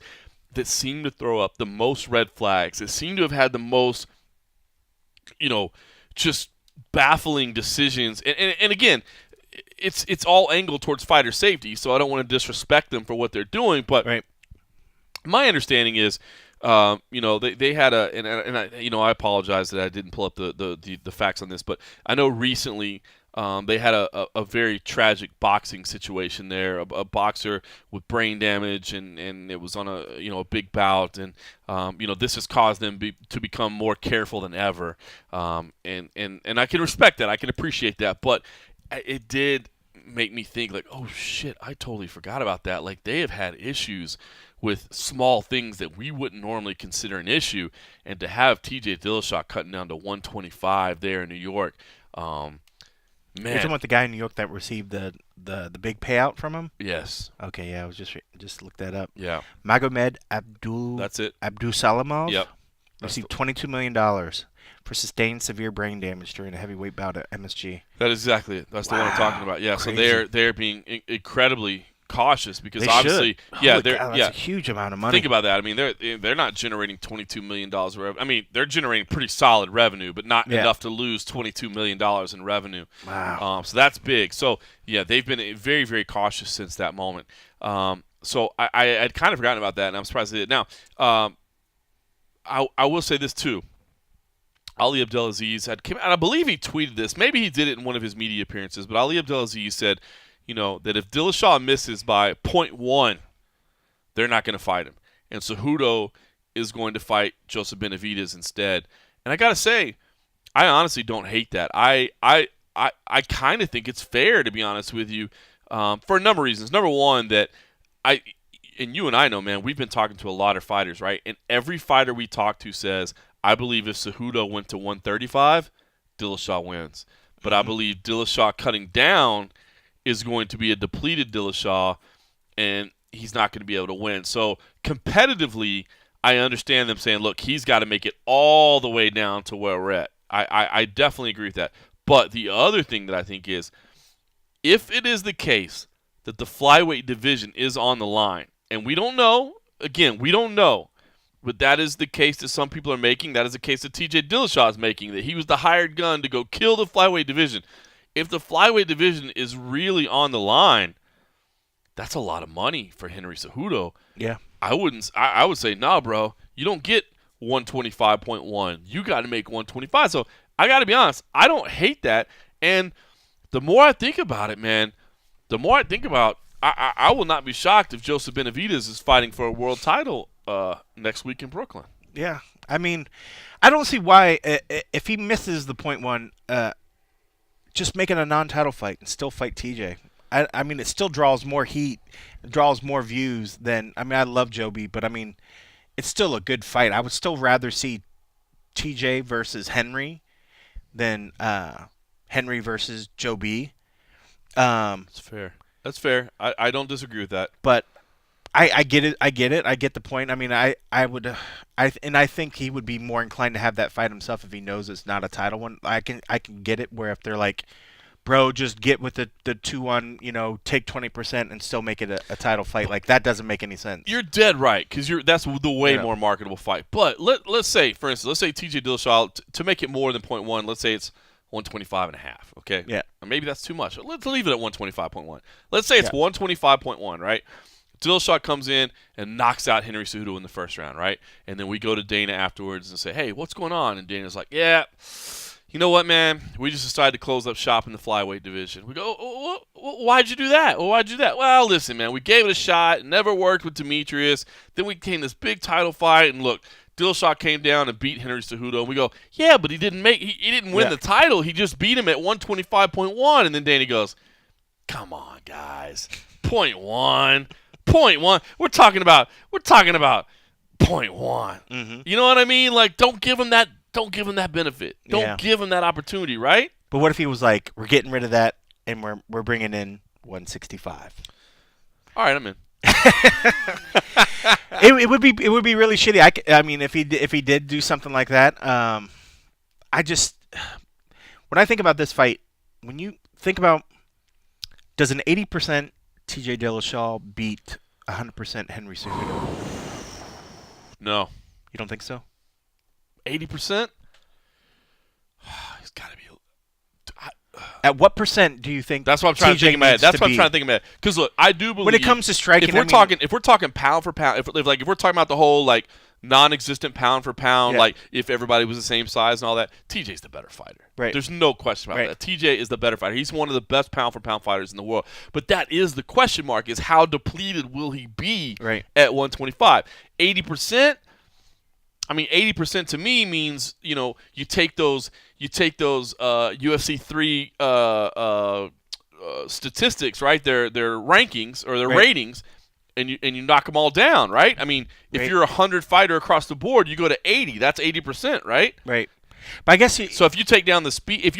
that seem to throw up the most red flags, that seem to have had the most, just baffling decisions. And again, it's all angled towards fighter safety, so I don't want to disrespect them for what they're doing. But my understanding is, they had I apologize that I didn't pull up the facts on this, but I know recently they had a very tragic boxing situation there. A boxer with brain damage, and it was on a big bout, and this has caused them to become more careful than ever. And I can respect that. I can appreciate that, but it did make me think like, oh shit, I totally forgot about that. Like they have had issues with small things that we wouldn't normally consider an issue, and to have T.J. Dillashaw cutting down to 125 there in New York. Man. You're talking about the guy in New York that received the big payout from him? Yes. Okay, yeah, I was just looked that up. Yeah. Magomed Abdul. That's it. Abdusalamov. Yep. Received $22 million for sustained severe brain damage during a heavyweight bout at MSG. That is exactly it. That's the one I'm talking about. Yeah. Crazy. So they're being incredibly cautious because they obviously, should. That's a huge amount of money. Think about that. I mean, they're not generating $22 million of revenue. I mean, they're generating pretty solid revenue, but not enough to lose $22 million in revenue. Wow. So that's big. So yeah, they've been very, very cautious since that moment. So I'd kind of forgotten about that, and I'm surprised they did. Now, I will say this too. Ali Abdelaziz had came out. I believe he tweeted this. Maybe he did it in one of his media appearances. But Ali Abdelaziz said, that if Dillashaw misses by 0.1, they're not going to fight him. And Cejudo is going to fight Joseph Benavidez instead. And I got to say, I honestly don't hate that. I kind of think it's fair, to be honest with you, for a number of reasons. Number one, that and you and I know, man, we've been talking to a lot of fighters, right? And every fighter we talk to says, I believe if Cejudo went to 135, Dillashaw wins. But I believe Dillashaw cutting down is going to be a depleted Dillashaw, and he's not going to be able to win. So competitively, I understand them saying, look, he's got to make it all the way down to where we're at. I definitely agree with that. But the other thing that I think is, if it is the case that the flyweight division is on the line, and we don't know, again, we don't know, but that is the case that some people are making. That is the case that T.J. Dillashaw is making, that he was the hired gun to go kill the flyweight division. If the flyweight division is really on the line, that's a lot of money for Henry Cejudo. Yeah. I would say, nah, bro, you don't get 125.1. You got to make 125. So I got to be honest, I don't hate that. And the more I think about it, man, the more I think about, I will not be shocked if Joseph Benavidez is fighting for a world title next week in Brooklyn. Yeah. I mean, I don't see why, if he misses the 0.1, just make it a non-title fight and still fight TJ. I mean, it still draws more heat, it draws more views than. I mean, I love Joe B, but I mean, it's still a good fight. I would still rather see TJ versus Henry than Henry versus Joe B. That's fair. That's fair. I don't disagree with that. But I get it. I get the point. I mean, I think he would be more inclined to have that fight himself if he knows it's not a title one. I can get it where if they're like, bro, just get with the 2-1, take 20% and still make it a title fight. Like, that doesn't make any sense. You're dead right, because that's the way more marketable fight. But let's say, for instance, TJ Dillashaw, to make it more than 0.1, let's say it's 125.5, okay? Yeah. Or maybe that's too much. Let's leave it at 125.1. Let's say it's 125.1, right? Dillashaw comes in and knocks out Henry Cejudo in the first round, right? And then we go to Dana afterwards and say, hey, what's going on? And Dana's like, yeah, you know what, man? We just decided to close up shop in the flyweight division. We go, why'd you do that? Why'd you do that? Well, listen, man, we gave it a shot. It never worked with Demetrius. Then we came this big title fight, and look, Dillashaw came down and beat Henry Cejudo. And we go, yeah, but he didn't win the title. He just beat him at 125.1. And then Danny goes, come on, guys, 0.1. We're talking about 0.1. Mm-hmm. You know what I mean? Like, don't give him that benefit. Don't give him that opportunity, right? But what if he was like, we're getting rid of that and we're bringing in 165? All right, I'm in. It would be really shitty. I mean, if he did do something like that, when I think about this fight, when you think about, does an 80% TJ Dillashaw beat 100% Henry Cejudo? No. You don't think so? 80%? He's got to be. At what percent do you think? That's what I'm trying to think in my head. That's what I'm trying to think in my head. Because look, I do believe when it comes to striking, if we're talking pound for pound, if we're talking about the whole like non-existent pound for pound, like if everybody was the same size and all that, TJ's the better fighter. Right. There's no question about that. TJ is the better fighter. He's one of the best pound for pound fighters in the world. But that is the question mark: is how depleted will he be at 125? 80%. I mean, 80% to me means, you take those UFC 3 statistics, right? Their rankings or their ratings, and you knock them all down, right? I mean, if you're a 100 fighter across the board, you go to 80. That's 80%, right? Right. But I guess so. If you take down the speed, the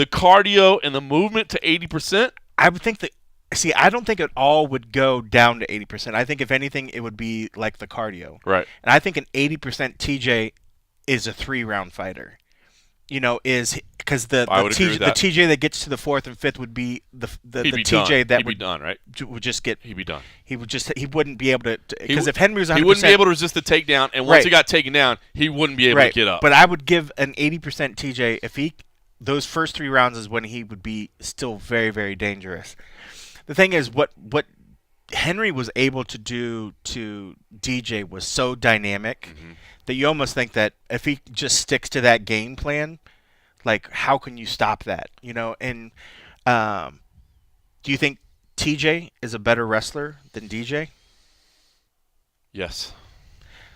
cardio, and the movement to 80%, I would think that. See, I don't think it all would go down to 80%. I think if anything, it would be like the cardio. Right. And I think an 80% TJ is a 3-round fighter. Is because the TJ that gets to the 4th and 5th would be the TJ that would be done, right? Would just get. He'd be done. He wouldn't be able to, because if Henry was 100%, he wouldn't be able to resist the takedown, and once he got taken down, he wouldn't be able to get up. But I would give an 80% TJ if those first 3 rounds is when he would be still very, very dangerous. The thing is, what Henry was able to do to DJ was so dynamic that you almost think that if he just sticks to that game plan, like, how can you stop that? And do you think TJ is a better wrestler than DJ? Yes.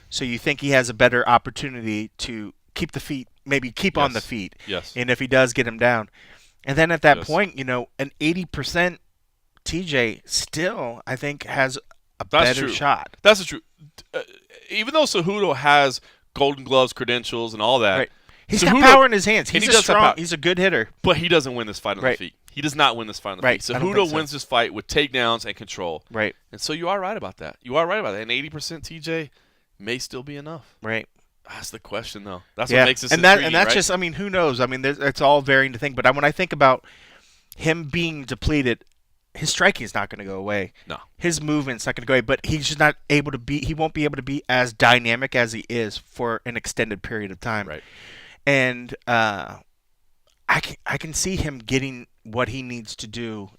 So you think he has a better opportunity to keep the feet, maybe keep on the feet? Yes. And if he does get him down. And then at that point, an 80% TJ still, I think, has a better shot. That's the truth. Even though Cejudo has Golden Gloves credentials and all that, he's got power in his hands. He's strong. He's a good hitter. But he doesn't win this fight on the feet. He does not win this fight on the feet. Cejudo wins this fight with takedowns and control. Right. And so you are right about that. And 80% TJ may still be enough. Right. That's the question, though. That's what makes this intriguing, and that's right? just, I mean, who knows? I mean, it's all varying to think. But when I think about him being depleted, his striking is not going to go away. No. His movement's not going to go away, but he's just not able to be. He won't be able to be as dynamic as he is for an extended period of time. Right. And I can see him getting what he needs to do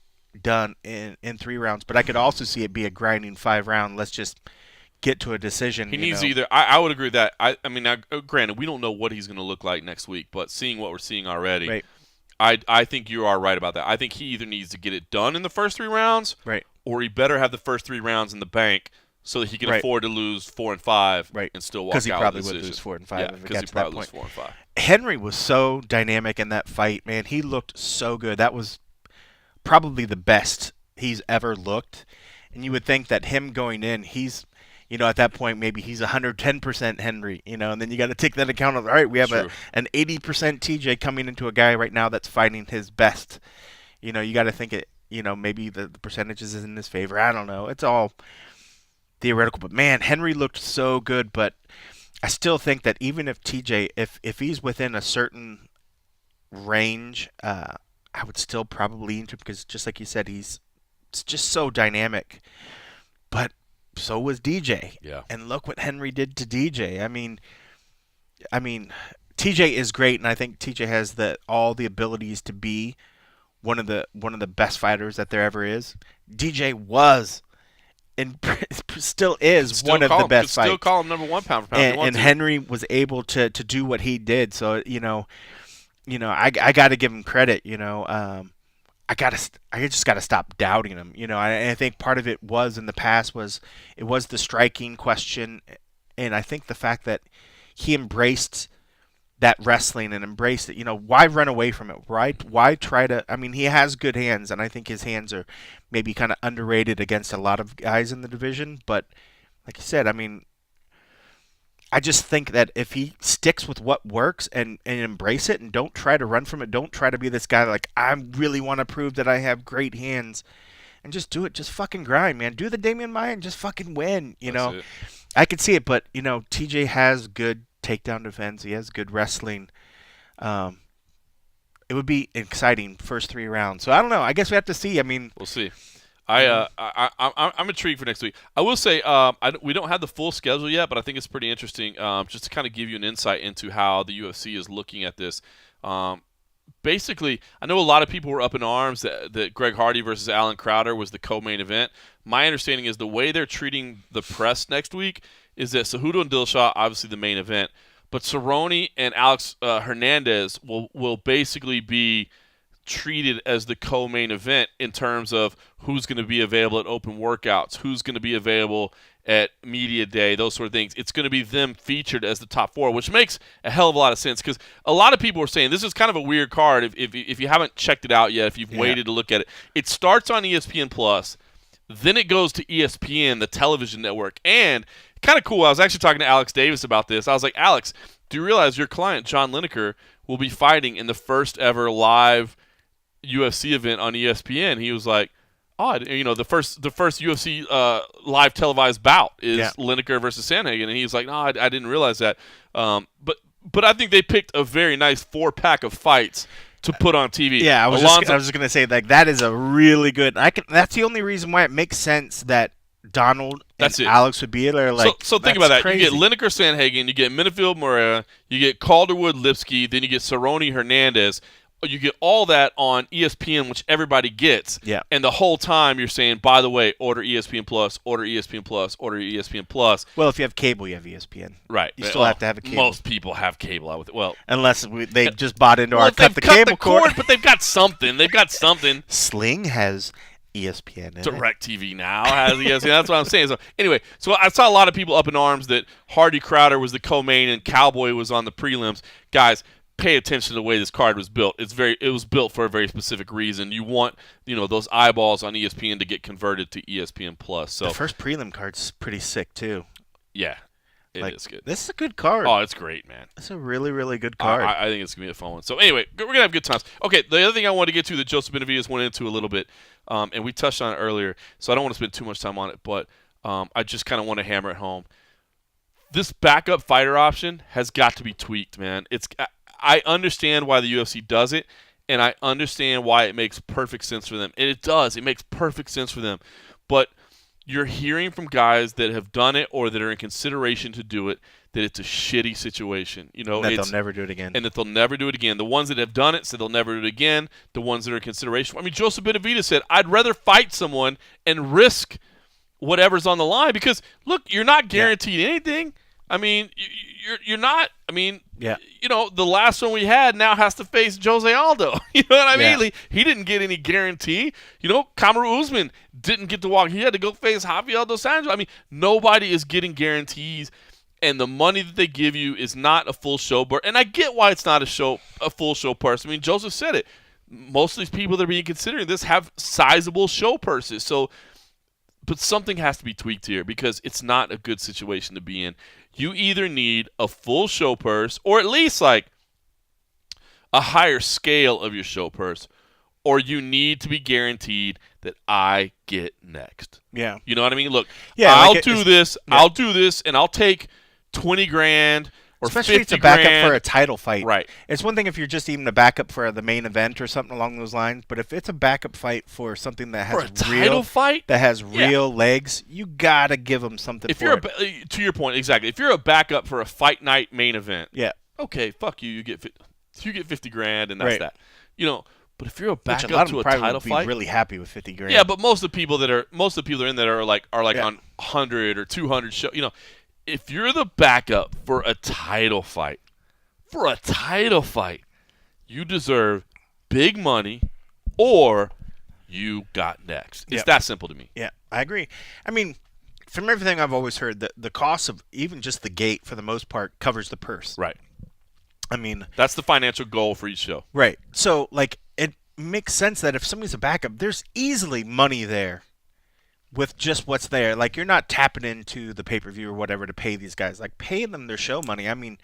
done in 3 rounds, but I could also see it be a grinding 5-round. Let's just get to a decision. He needs either. I would agree with that. I mean, now, granted, we don't know what he's going to look like next week, but seeing what we're seeing already. Right. I think you are right about that. I think he either needs to get it done in the first 3 rounds, right, or he better have the first 3 rounds in the bank so that he can Right. afford to lose 4 and 5 Right. and still walk out. Because he probably with a would decision. lose 4 and 5 Yeah, if it because got he to that probably lose point. 4 and 5. Henry was so dynamic in that fight, man. He looked so good. That was probably the best he's ever looked. And you would think that him going in, he's, at that point, maybe he's 110% Henry, and then you got to take that account of, all right, we have an 80% TJ coming into a guy right now that's fighting his best. You got to think it, maybe the percentages is in his favor. I don't know. It's all theoretical. But, man, Henry looked so good. But I still think that even if TJ, if he's within a certain range, I would still probably lean to him because just like you said, he's just so dynamic. But so was DJ. Yeah. And look what Henry did to DJ. I mean, TJ is great, and I think TJ has all the abilities to be one of the best fighters that there ever is. DJ was and still is one of the best fighters. Still call him number 1 pound for pound. And Henry was able to do what he did. So I got to give him credit. I just got to stop doubting him. I think part of it was in the past was the striking question, and I think the fact that he embraced that wrestling and embraced it. Why run away from it? Why try to? I mean, he has good hands, and I think his hands are maybe kind of underrated against a lot of guys in the division. But like you said, I mean, I just think that if he sticks with what works and embrace it and don't try to run from it, don't try to be this guy like, I really want to prove that I have great hands, and just do it. Just fucking grind, man. Do the Damian Maya and just fucking win. I could see it, but, TJ has good takedown defense. He has good wrestling. It would be exciting first 3 rounds. So I don't know. I guess we have to see. I mean, we'll see. I'm intrigued for next week. I will say we don't have the full schedule yet, but I think it's pretty interesting just to kind of give you an insight into how the UFC is looking at this. Basically, I know a lot of people were up in arms that Greg Hardy versus Alan Crowder was the co-main event. My understanding is the way they're treating the press next week is that Cejudo and Dillashaw, obviously the main event, but Cerrone and Alex Hernandez will basically be treated as the co-main event in terms of who's going to be available at open workouts, who's going to be available at media day, those sort of things. It's going to be them featured as the top 4, which makes a hell of a lot of sense because a lot of people are saying this is kind of a weird card if you haven't checked it out yet, if you've waited to look at it. It starts on ESPN Plus, then it goes to ESPN, the television network, and kind of cool. I was actually talking to Alex Davis about this. I was like, Alex, do you realize your client, John Lineker, will be fighting in the first ever live UFC event on ESPN? He was like, "Oh, the first UFC live televised bout is Lineker versus Sandhagen," and he was like, "No, I didn't realize that." But I think they picked a very nice 4-pack of fights to put on TV. Yeah, I was just gonna say that is a really good. That's the only reason why it makes sense that Donald and Alex would be there. Like, so think about that. Crazy. You get Lineker Sandhagen, you get Minifield Moreira, you get Calderwood Lipsky, then you get Cerrone Hernandez. You get all that on ESPN, which everybody gets. Yeah. And the whole time you're saying, by the way, order ESPN Plus, order ESPN Plus, order ESPN Plus. Well, if you have cable, you have ESPN. Right. You still have to have a cable. Most people have cable out with it. Well, unless they just bought into our cut the cable cord. But they've got something. Sling has ESPN in DirecTV now has ESPN. That's what I'm saying. So anyway, I saw a lot of people up in arms that Hardy Crowder was the co-main and Cowboy was on the prelims. Guys, pay attention to the way this card was built. It was built for a very specific reason. You want those eyeballs on ESPN to get converted to ESPN Plus. So the first prelim card's pretty sick too. Yeah, it is good. This is a good card. Oh, it's great, man. It's a really, really good card. I think it's gonna be a fun one. So anyway, we're gonna have good times. Okay, the other thing I wanted to get to that Joseph Benavidez went into a little bit, and we touched on it earlier, so I don't want to spend too much time on it, but I just kind of want to hammer it home. This backup fighter option has got to be tweaked, man. I understand why the UFC does it, and I understand why it makes perfect sense for them. And it does. It makes perfect sense for them. But you're hearing from guys that have done it or that are in consideration to do it that it's a shitty situation. That they'll never do it again. And that they'll never do it again. The ones that have done it said they'll never do it again. The ones that are in consideration. I mean, Joseph Benavidez said, I'd rather fight someone and risk whatever's on the line because, look, you're not guaranteed anything. I mean, you're not. I mean, Yeah. The last one we had now has to face Jose Aldo. You know what I mean? Like, he didn't get any guarantee. Kamaru Usman didn't get to walk. He had to go face Rafael dos Anjos. I mean, nobody is getting guarantees, and the money that they give you is not a full show. And I get why it's not a full show purse. I mean, Joseph said it. Most of these people that are being considering this have sizable show purses. So, but something has to be tweaked here because it's not a good situation to be in. You either need a full show purse or at least like a higher scale of your show purse, or you need to be guaranteed that I get next. Yeah. You know what I mean? Look, Yeah, I'll like do this, and I'll take 20 grand or especially 50 if it's a backup grand. for a title fight. Right. It's one thing if you're just even a backup for the main event or something along those lines, but if it's a backup fight for something that has For a title fight? that has real legs, you gotta give them something. If for you're it. to your point, exactly. If you're a backup for a fight night main event, Yeah. okay, fuck you. You get 50 grand, and that's Right. that. But if you're a Which backup a lot of to them a probably title would be fight, really happy with 50 grand. yeah. But most of the people that are in there are like Yeah. on 100 or 200 show. If you're the backup for a title fight, you deserve big money, or you got next. It's that simple to me. Yeah, I agree. I mean, from everything I've always heard, the cost of even just the gate, for the most part, covers the purse. Right. I mean, That's the financial goal for each show. right. So, like, it makes sense that if somebody's a backup, there's easily money there with just what's there. Like, you're not tapping into the pay-per-view or whatever to pay these guys. Like, pay them their show money. I mean,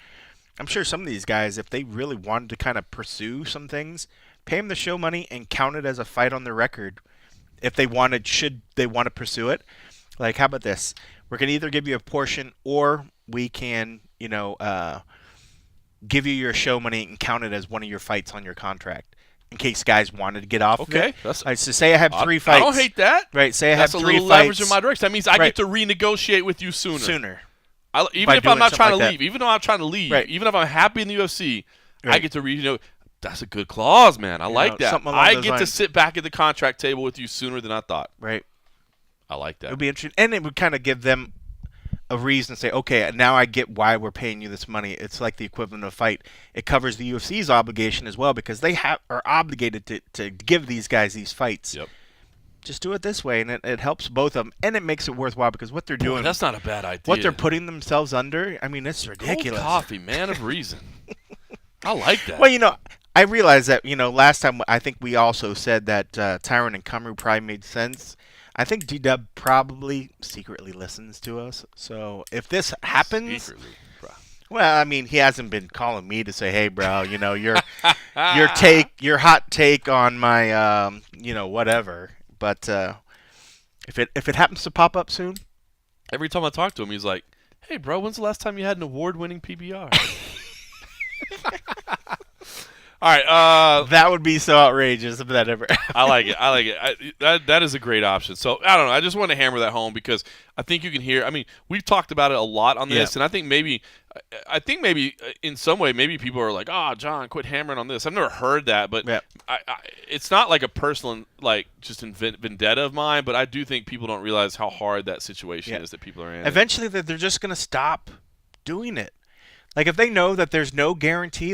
I'm sure some of these guys, if they really wanted to kind of pursue some things, pay them the show money and count it as a fight on their record. If they should they want to pursue it? Like, how about this? We're going to either give you a portion, or we can, give you your show money and count it as one of your fights on your contract, in case guys wanted to get off of it. That's so say I have 3 fights. I don't hate that. Right, say I have 3 That's a little fights. leverage in my direction. That means I Right. get to renegotiate with you sooner. Even By if I'm doing not something trying to like leave, that. even though I'm trying to leave, Right. even if I'm happy in the UFC, I Right. get to that's a good clause, man. I like that. something along I those get to lines. sit back at the contract table with you sooner than I thought. Right. I like It that. would be interesting, and it would kind of give them a reason to say, okay, now I get why we're paying you this money. It's like the equivalent of a fight. It covers the UFC's obligation as well, because they are obligated to give these guys these fights. Yep. Just do it this way, and it helps both of them, and it makes it worthwhile, because what they're doing, That's not a bad idea. what they're putting themselves under, I mean, it's ridiculous. Cold coffee, man of reason. I like that. Well, I realize that, last time I think we also said that Tyron and Kamaru probably made sense. I think D-Dub probably secretly listens to us. So if this happens, Secretly, bro. well, I mean, he hasn't been calling me to say, "Hey, bro, your hot take on my, whatever." But if it happens to pop up soon, Every time I talk to him, he's like, "Hey, bro, when's the last time you had an award-winning PBR?" All right. that would be so outrageous if that ever. I like it. That is a great option. So I don't know. I just want to hammer that home because I think you can hear. I mean, we've talked about it a lot on this, and I think maybe in some way, maybe people are like, "Oh, John, quit hammering on this." I've never heard that, but it's not like a personal, like just vendetta of mine. But I do think people don't realize how hard that situation is that people are in. Eventually, they're just going to stop doing it. Like if they know that there's no guarantee,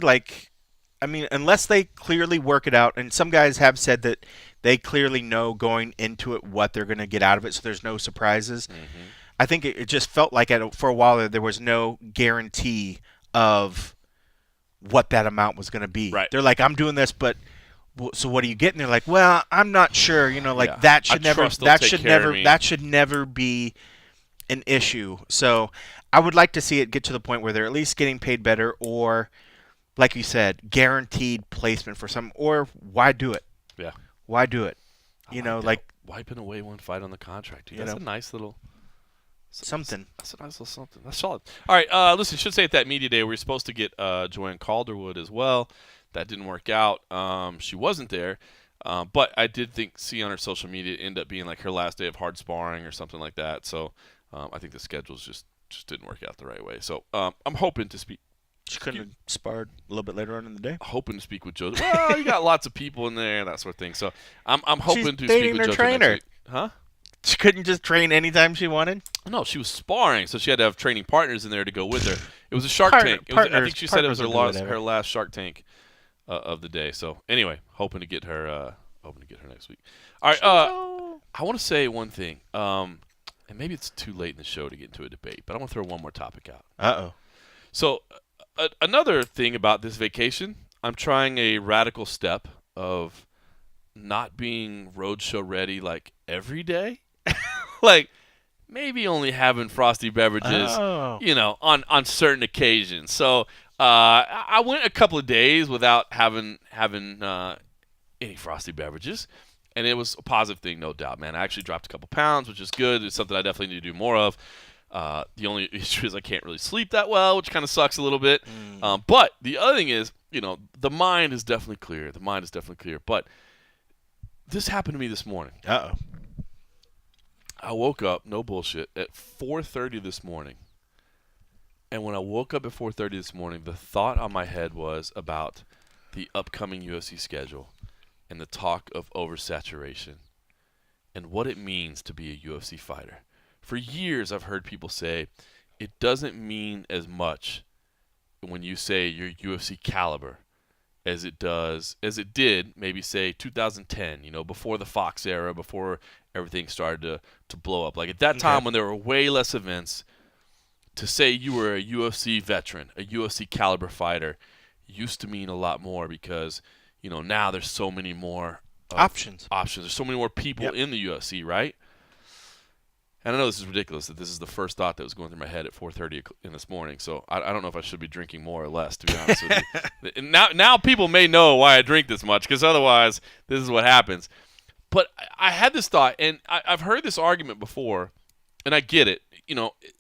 unless they clearly work it out, and some guys have said that they clearly know going into it what they're going to get out of it, so there's no surprises. Mm-hmm. I think it just felt like for a while there was no guarantee of what that amount was going to be. Right. They're like, I'm doing this, but so what do you get? And they're like, well, I'm not sure. That should never be an issue. So I would like to see it get to the point where they're at least getting paid better, or like you said, guaranteed placement for some, or why do it? Yeah. Why do it? Like wiping away one fight on the contract. Dude. That's a nice little something. That's a nice little something. That's solid. All right. Listen, should say at that media day we were supposed to get Joanne Calderwood as well. That didn't work out. She wasn't there. But I did see on her social media it ended up being like her last day of hard sparring or something like that. So I think the schedules just didn't work out the right way. So I'm hoping to speak. She couldn't have sparred a little bit later on in the day. Hoping to speak with Joseph. Well, you got lots of people in there and that sort of thing. So I'm hoping to dating speak with her Joseph trainer. next week. Huh? She couldn't just train anytime she wanted? No, she was sparring, so she had to have training partners in there to go with her. It was a Shark Tank. I think she said it was her last Shark Tank of the day. So anyway, hoping to get her next week. All right. I want to say one thing, and maybe it's too late in the show to get into a debate, but I want to throw one more topic out. Uh-oh. So another thing about this vacation, I'm trying a radical step of not being roadshow ready like every day. Like maybe only having frosty beverages, on certain occasions. So I went a couple of days without having any frosty beverages, and it was a positive thing, no doubt, man. I actually dropped a couple pounds, which is good. It's something I definitely need to do more of. The only issue is I can't really sleep that well, which kind of sucks a little bit. But the other thing is, the mind is definitely clear. But this happened to me this morning. Uh-oh. I woke up, no bullshit, at 4:30 this morning. And when I woke up at 4:30 this morning, the thought on my head was about the upcoming UFC schedule and the talk of oversaturation and what it means to be a UFC fighter. For years, I've heard people say it doesn't mean as much when you say you're UFC caliber as it did maybe say 2010, before the Fox era, before everything started to blow up. Like at that time when there were way less events, to say you were a UFC veteran, a UFC caliber fighter, used to mean a lot more because, now there's so many more options. There's so many more people in the UFC, right? And I know this is ridiculous that this is the first thought that was going through my head at 4:30 in this morning. So I don't know if I should be drinking more or less, to be honest with you. And now people may know why I drink this much, because otherwise this is what happens. But I had this thought, and I've heard this argument before, and I get it.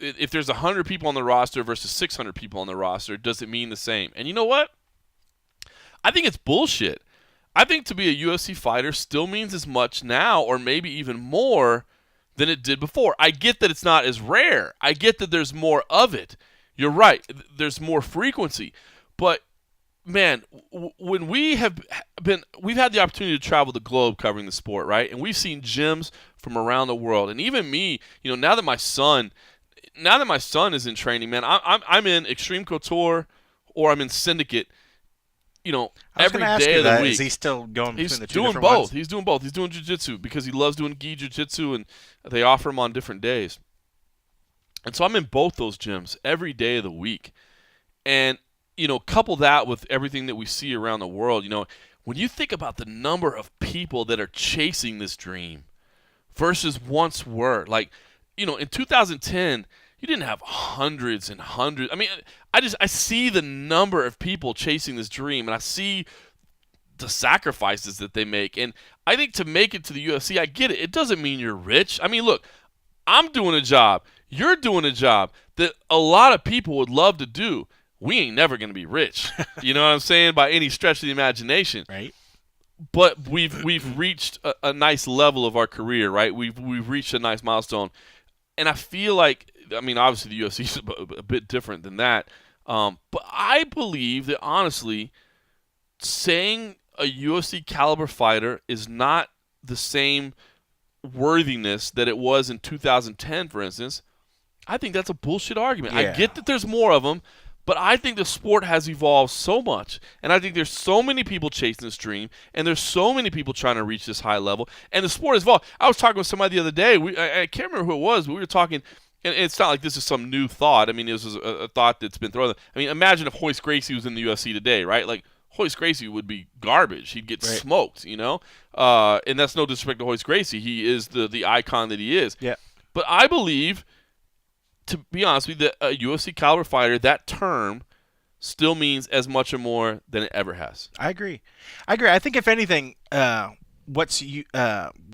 If there's 100 people on the roster versus 600 people on the roster, does it mean the same? And you know what? I think it's bullshit. I think to be a UFC fighter still means as much now, or maybe even more, than it did before. I get that it's not as rare. I get that there's more of it. You're right. There's more frequency. But, man, when we've had the opportunity to travel the globe covering the sport, right? And we've seen gyms from around the world. And even me, now that my son is in training, man, I'm in Extreme Couture or I'm in Syndicate, every day of the week. Is he still going between the two different both. ones? He's doing both. He's doing jiu-jitsu because he loves doing gi jiu-jitsu, and they offer him on different days. And so I'm in both those gyms every day of the week. And, couple that with everything that we see around the world, when you think about the number of people that are chasing this dream versus once were, like, in 2010, you didn't have hundreds and hundreds. I mean, I see the number of people chasing this dream, and I see the sacrifices that they make. And I think to make it to the UFC, I get it. It doesn't mean you're rich. I mean, look, I'm doing a job. You're doing a job that a lot of people would love to do. We ain't never going to be rich. You know what I'm saying? By any stretch of the imagination. Right. But we've reached a nice level of our career, right? We've reached a nice milestone. And I feel like, obviously the UFC is a bit different than that. But I believe that, honestly, saying a UFC caliber fighter is not the same worthiness that it was in 2010, for instance. I think that's a bullshit argument. Yeah. I get that there's more of them, but I think the sport has evolved so much, and I think there's so many people chasing this dream, and there's so many people trying to reach this high level, and the sport has evolved. I was talking with somebody the other day. I can't remember who it was, but we were talking, and it's not like this is some new thought. I mean, this is a thought that's been thrown. I mean, imagine if Royce Gracie was in the UFC today, right? Like, Royce Gracie would be garbage. He'd get smoked, and that's no disrespect to Royce Gracie. He is the icon that he is. Yeah. But I believe, to be honest with you, a UFC caliber fighter, that term still means as much or more than it ever has. I agree. I think if anything, what's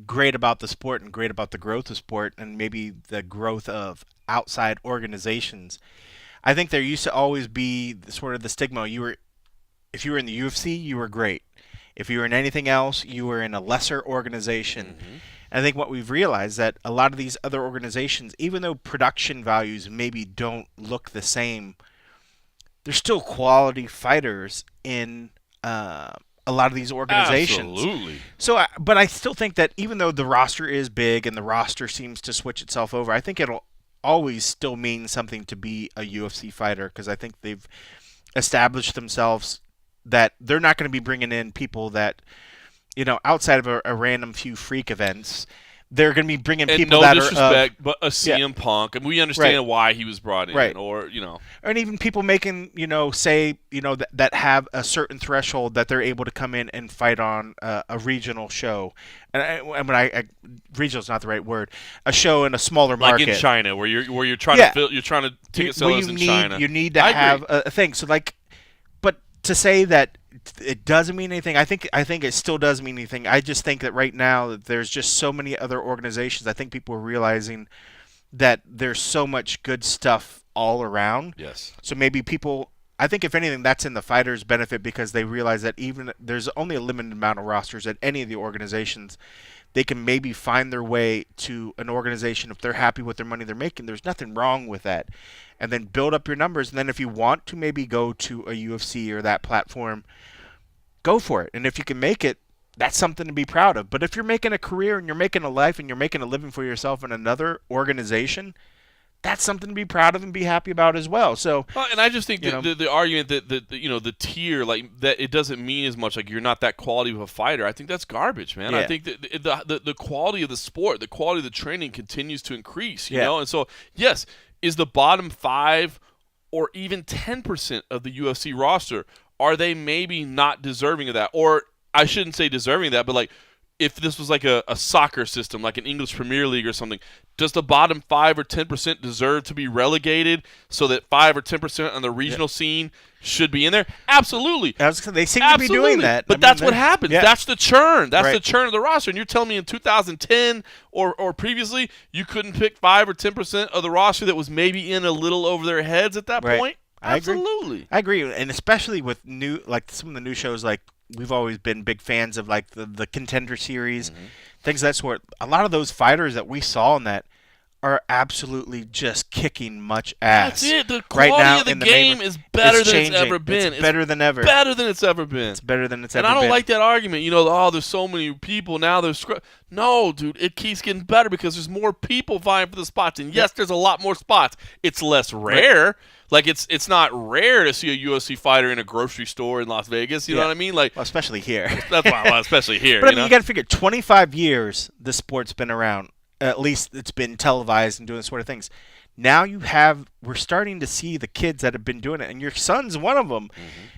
great about the sport and great about the growth of sport and maybe the growth of outside organizations, I think there used to always be sort of the stigma. If you were in the UFC, you were great. If you were in anything else, you were in a lesser organization. Mm-hmm. I think what we've realized that a lot of these other organizations, even though production values maybe don't look the same, they're still quality fighters in a lot of these organizations. Absolutely. So, but I still think that even though the roster is big and the roster seems to switch itself over, I think it'll always still mean something to be a UFC fighter, because I think they've established themselves that they're not going to be bringing in people that, outside of a random few freak events. They're going to be bringing people that disrespect, but a CM Punk, and we understand why he was brought in, or and even people making that have a certain threshold that they're able to come in and fight on a regional show, and regional's not the right word, a show in a smaller market, like in China, where you're trying to fill, you're trying to ticket sellers in China. You need to have a thing. So but to say that it doesn't mean anything, I think it still does mean anything. I just think that right now that there's just so many other organizations. I think people are realizing that there's so much good stuff all around. Yes. So maybe people, I think if anything, that's in the fighters' benefit, because they realize that even there's only a limited amount of rosters at any of the organizations. They can maybe find their way to an organization if they're happy with their money they're making. There's nothing wrong with that. And then build up your numbers. And then if you want to maybe go to a UFC or that platform, go for it. And if you can make it, that's something to be proud of. But if you're making a career and you're making a life and you're making a living for yourself in another organization, that's something to be proud of and be happy about as well. So, and I just think the argument that the tier, like that, it doesn't mean as much. Like you're not that quality of a fighter. I think that's garbage, man. Yeah. I think that the quality of the sport, the quality of the training continues to increase. You know, and so yes, is the bottom 5 or even 10% of the UFC roster, are they maybe not deserving of that? Or I shouldn't say deserving of that, but like if this was like a soccer system, like an English Premier League or something, does the bottom 5 or 10% deserve to be relegated so that 5 or 10% on the regional scene should be in there? Absolutely. They seem to be doing that. But that's what happens. Yeah. That's the churn. That's the churn of the roster. And you're telling me in 2010 or previously you couldn't pick 5 or 10% of the roster that was maybe in a little over their heads at that point? Absolutely. I agree. And especially with some of the new shows, like we've always been big fans of, like the Contender series, things of that sort. A lot of those fighters that we saw in that are absolutely just kicking much ass. That's it. The quality of the game is better than it's ever been. It's better than ever. Better than it's ever been. It's better than it's ever been. And I don't like that argument. There's so many people now. No, dude, it keeps getting better because there's more people vying for the spots. And yes, there's a lot more spots. It's less rare. Like it's not rare to see a UFC fighter in a grocery store in Las Vegas. You know what I mean? Like, especially here. That's why, especially here. But you got to figure, 25 years the sport's been around. At least it's been televised and doing this sort of things. Now we're starting to see the kids that have been doing it, and your son's one of them.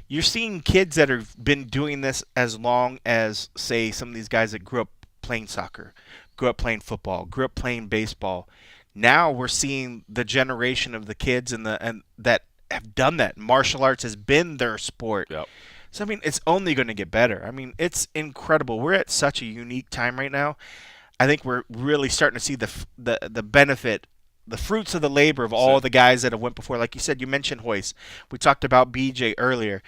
You're seeing kids that have been doing this as long as, say, some of these guys that grew up playing soccer, grew up playing football, grew up playing baseball. Now we're seeing the generation of the kids and that have done that. Martial arts has been their sport. Yep. So, I mean, it's only going to get better. I mean, it's incredible. We're at such a unique time right now. I think we're really starting to see the benefit, the fruits of the labor of all the guys that have went before. Like you said, you mentioned Hoist. We talked about BJ earlier.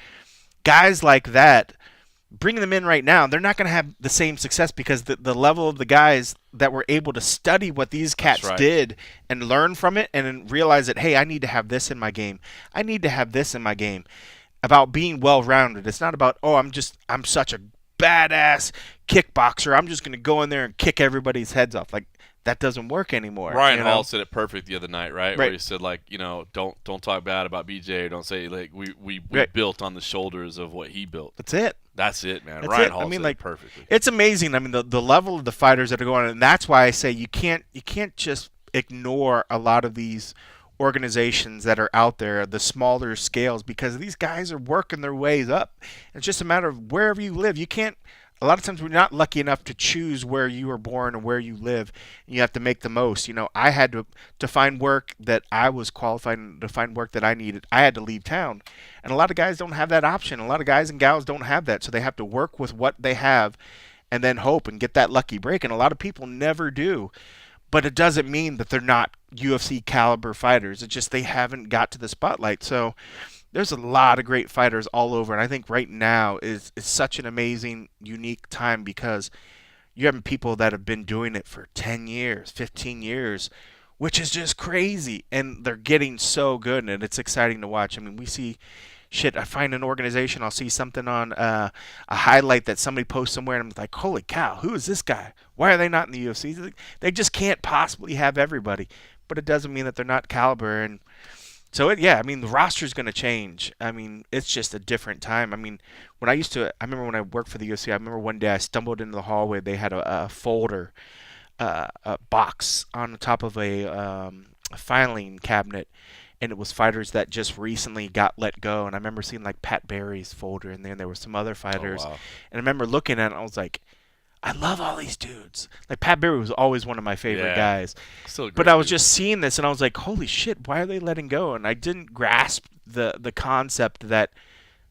Guys like that, bringing them in right now, they're not going to have the same success because the level of the guys that were able to study what these cats did and learn from it and then realize that, hey, I need to have this in my game. I need to have this in my game. About being well-rounded. It's not about, I'm such a badass kickboxer. I'm just going to go in there and kick everybody's heads off. Like, that doesn't work anymore. Ryan Hall said it perfect the other night, right? Where he said, like, don't talk bad about BJ. Don't say, like, we built on the shoulders of what he built. That's it, man. Ryan Hall said it perfectly. It's amazing. I mean, the level of the fighters that are going on, and that's why I say you can't just ignore a lot of these organizations that are out there, the smaller scales, because these guys are working their ways up. It's just a matter of wherever you live. You can't. A lot of times we're not lucky enough to choose where you were born and where you live. You have to make the most. I had to find work that I was qualified, to find work that I needed. I had to leave town. And a lot of guys don't have that option. A lot of guys and gals don't have that. So they have to work with what they have and then hope and get that lucky break. And a lot of people never do. But it doesn't mean that they're not UFC caliber fighters. It's just they haven't got to the spotlight. So there's a lot of great fighters all over, and I think right now is such an amazing, unique time because you have people that have been doing it for 10 years, 15 years, which is just crazy, and they're getting so good, and it's exciting to watch. I mean, we see shit, I find an organization, I'll see something on a highlight that somebody posts somewhere, and I'm like, holy cow, who is this guy? Why are they not in the UFC? They just can't possibly have everybody. But it doesn't mean that they're not caliber. And so, the roster's going to change. I mean, it's just a different time. I mean, I remember when I worked for the UFC, I remember one day I stumbled into the hallway. They had a folder, a box on the top of a filing cabinet, and it was fighters that just recently got let go. And I remember seeing like Pat Barry's folder in there, and there were some other fighters. Oh, wow. And I remember looking at it, and I was like, I love all these dudes. Like, Pat Barry was always one of my favorite guys. Still a great but I was dude. just seeing this, and I was like, holy shit, why are they letting go? And I didn't grasp the concept that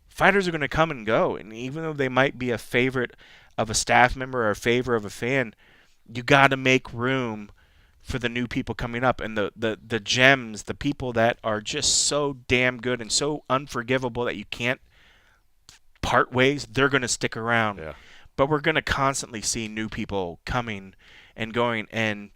fighters are going to come and go. And even though they might be a favorite of a staff member or a favor of a fan, you got to make room for the new people coming up. And the gems, the people that are just so damn good and so unforgivable that you can't part ways, they're going to stick around. Yeah. But we're going to constantly see new people coming and going. And,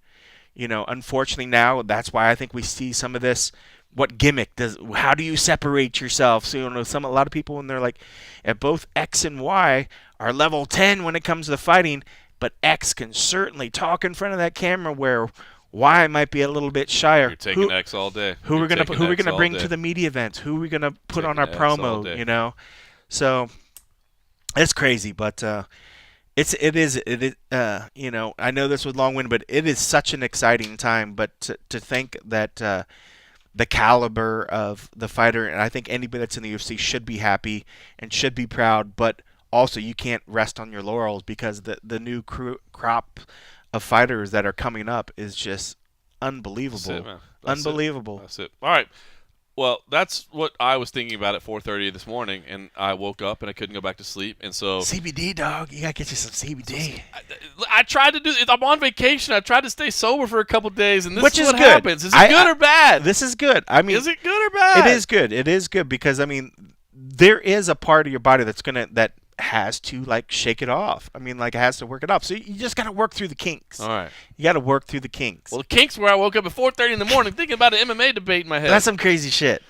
unfortunately now, that's why I think we see some of this. What gimmick how do you separate yourself? So, a lot of people, when they're like, at both X and Y are level 10 when it comes to the fighting, but X can certainly talk in front of that camera where Y might be a little bit shyer. You're taking X all day. Who we're going to bring to the media events? Who are we going to put on our promo, So it's crazy, but It is. I know this was long-winded, but it is such an exciting time. But to think that the caliber of the fighter, and I think anybody that's in the UFC should be happy and should be proud. But also, you can't rest on your laurels because the new crop of fighters that are coming up is just unbelievable. That's it, man. Unbelievable. That's it. All right. Well, that's what I was thinking about at 4:30 this morning, and I woke up and I couldn't go back to sleep, and so CBD, dog. You gotta get you some CBD. I tried to do it. I'm on vacation. I tried to stay sober for a couple days, and this Which is is what good. happens. Is it good or bad? This is good. I mean, is it good or bad? It is good. It is good because there is a part of your body that has to shake it off. It has to work it off. So you just got to work through the kinks. All right. You got to work through the kinks. Well, the kinks where I woke up at 4:30 in the morning thinking about an MMA debate in my head. That's some crazy shit.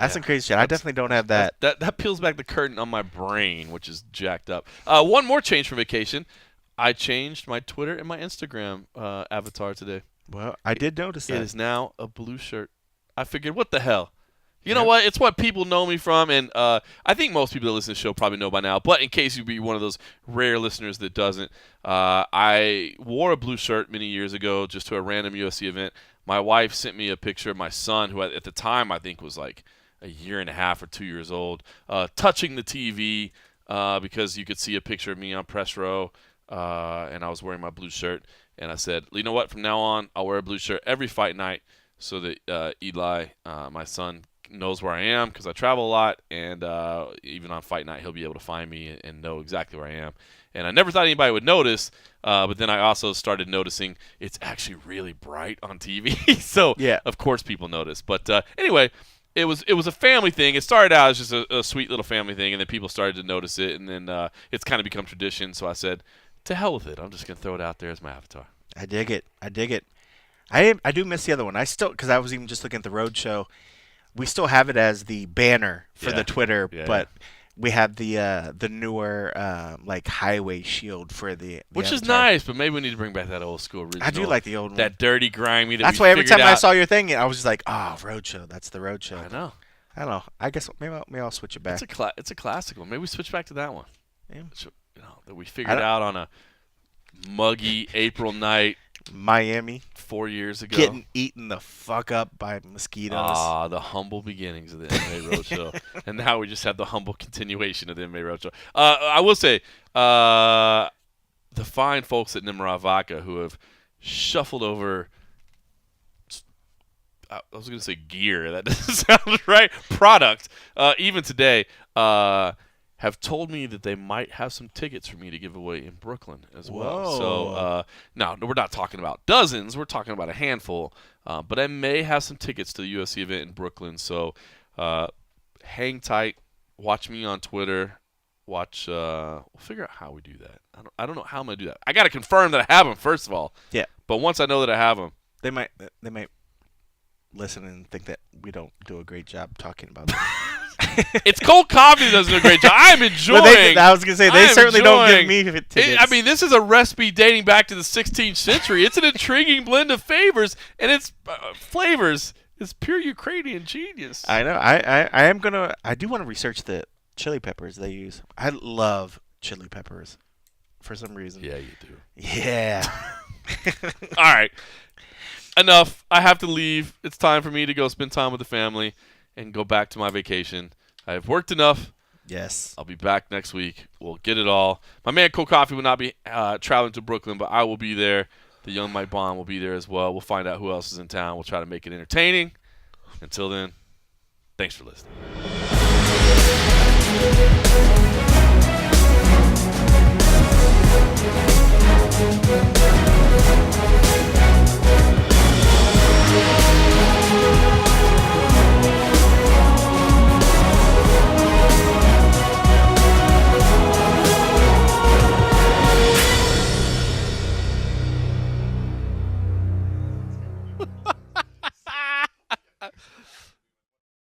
Some crazy shit. I definitely don't have that. That peels back the curtain on my brain, which is jacked up. One more change from vacation. I changed my Twitter and my Instagram avatar today. Well, I did notice that. It is now a blue shirt. I figured, what the hell? You know what? It's what people know me from, and I think most people that listen to the show probably know by now. But in case you be one of those rare listeners that doesn't, I wore a blue shirt many years ago just to a random UFC event. My wife sent me a picture of my son, who at the time I think was like a year and a half or 2 years old, touching the TV because you could see a picture of me on press row, and I was wearing my blue shirt. And I said, you know what? From now on, I'll wear a blue shirt every fight night so that Eli, my son, knows where I am because I travel a lot, and even on fight night he'll be able to find me and know exactly where I am. And I never thought anybody would notice, but then I also started noticing it's actually really bright on TV. So of course people notice. But anyway, it was a family thing. It started out as just a sweet little family thing, and then people started to notice it, and then it's kind of become tradition. So I said, to hell with it. I'm just gonna throw it out there as my avatar. I dig it. I do miss the other one. I still, because I was even just looking at the Roadshow. We still have it as the banner for the Twitter, but we have the newer highway shield for the which is avatar. nice, but maybe we need to bring back that old school original. I do like the old one. That dirty, grimy. That's why every time I saw your thing, I was just like, oh, Roadshow. That's the Roadshow. I know. I don't know. I guess maybe I'll switch it back. It's a classic one. Maybe we switch back to that one. Yeah. That we figured out on a muggy April night. Miami 4 years ago. Getting eaten the fuck up by mosquitoes. The humble beginnings of the MMA Roadshow. And now we just have the humble continuation of the MMA Roadshow. I will say, the fine folks at Nimrod Vodka who have shuffled over, I was going to say gear. That doesn't sound right. Product. Even today, have told me that they might have some tickets for me to give away in Brooklyn as well. Whoa. So, no, we're not talking about dozens. We're talking about a handful. But I may have some tickets to the UFC event in Brooklyn. So, hang tight. Watch me on Twitter. We'll figure out how we do that. I don't know how I'm going to do that. I got to confirm that I have them, first of all. Yeah. But once I know that I have them. They might listen and think that we don't do a great job talking about that. It's cold coffee that does a great job. I'm enjoying. I was gonna say they certainly don't give me tickets. I mean, this is a recipe dating back to the 16th century. It's an intriguing blend of flavors, and it's flavors. It's pure Ukrainian genius. I know. I do want to research the chili peppers they use. I love chili peppers for some reason. Yeah, you do. Yeah. All right. Enough. I have to leave. It's time for me to go spend time with the family and go back to my vacation. I have worked enough. Yes. I'll be back next week. We'll get it all. My man Cold Coffee will not be traveling to Brooklyn, but I will be there. The young Mike Bond will be there as well. We'll find out who else is in town. We'll try to make it entertaining. Until then, thanks for listening.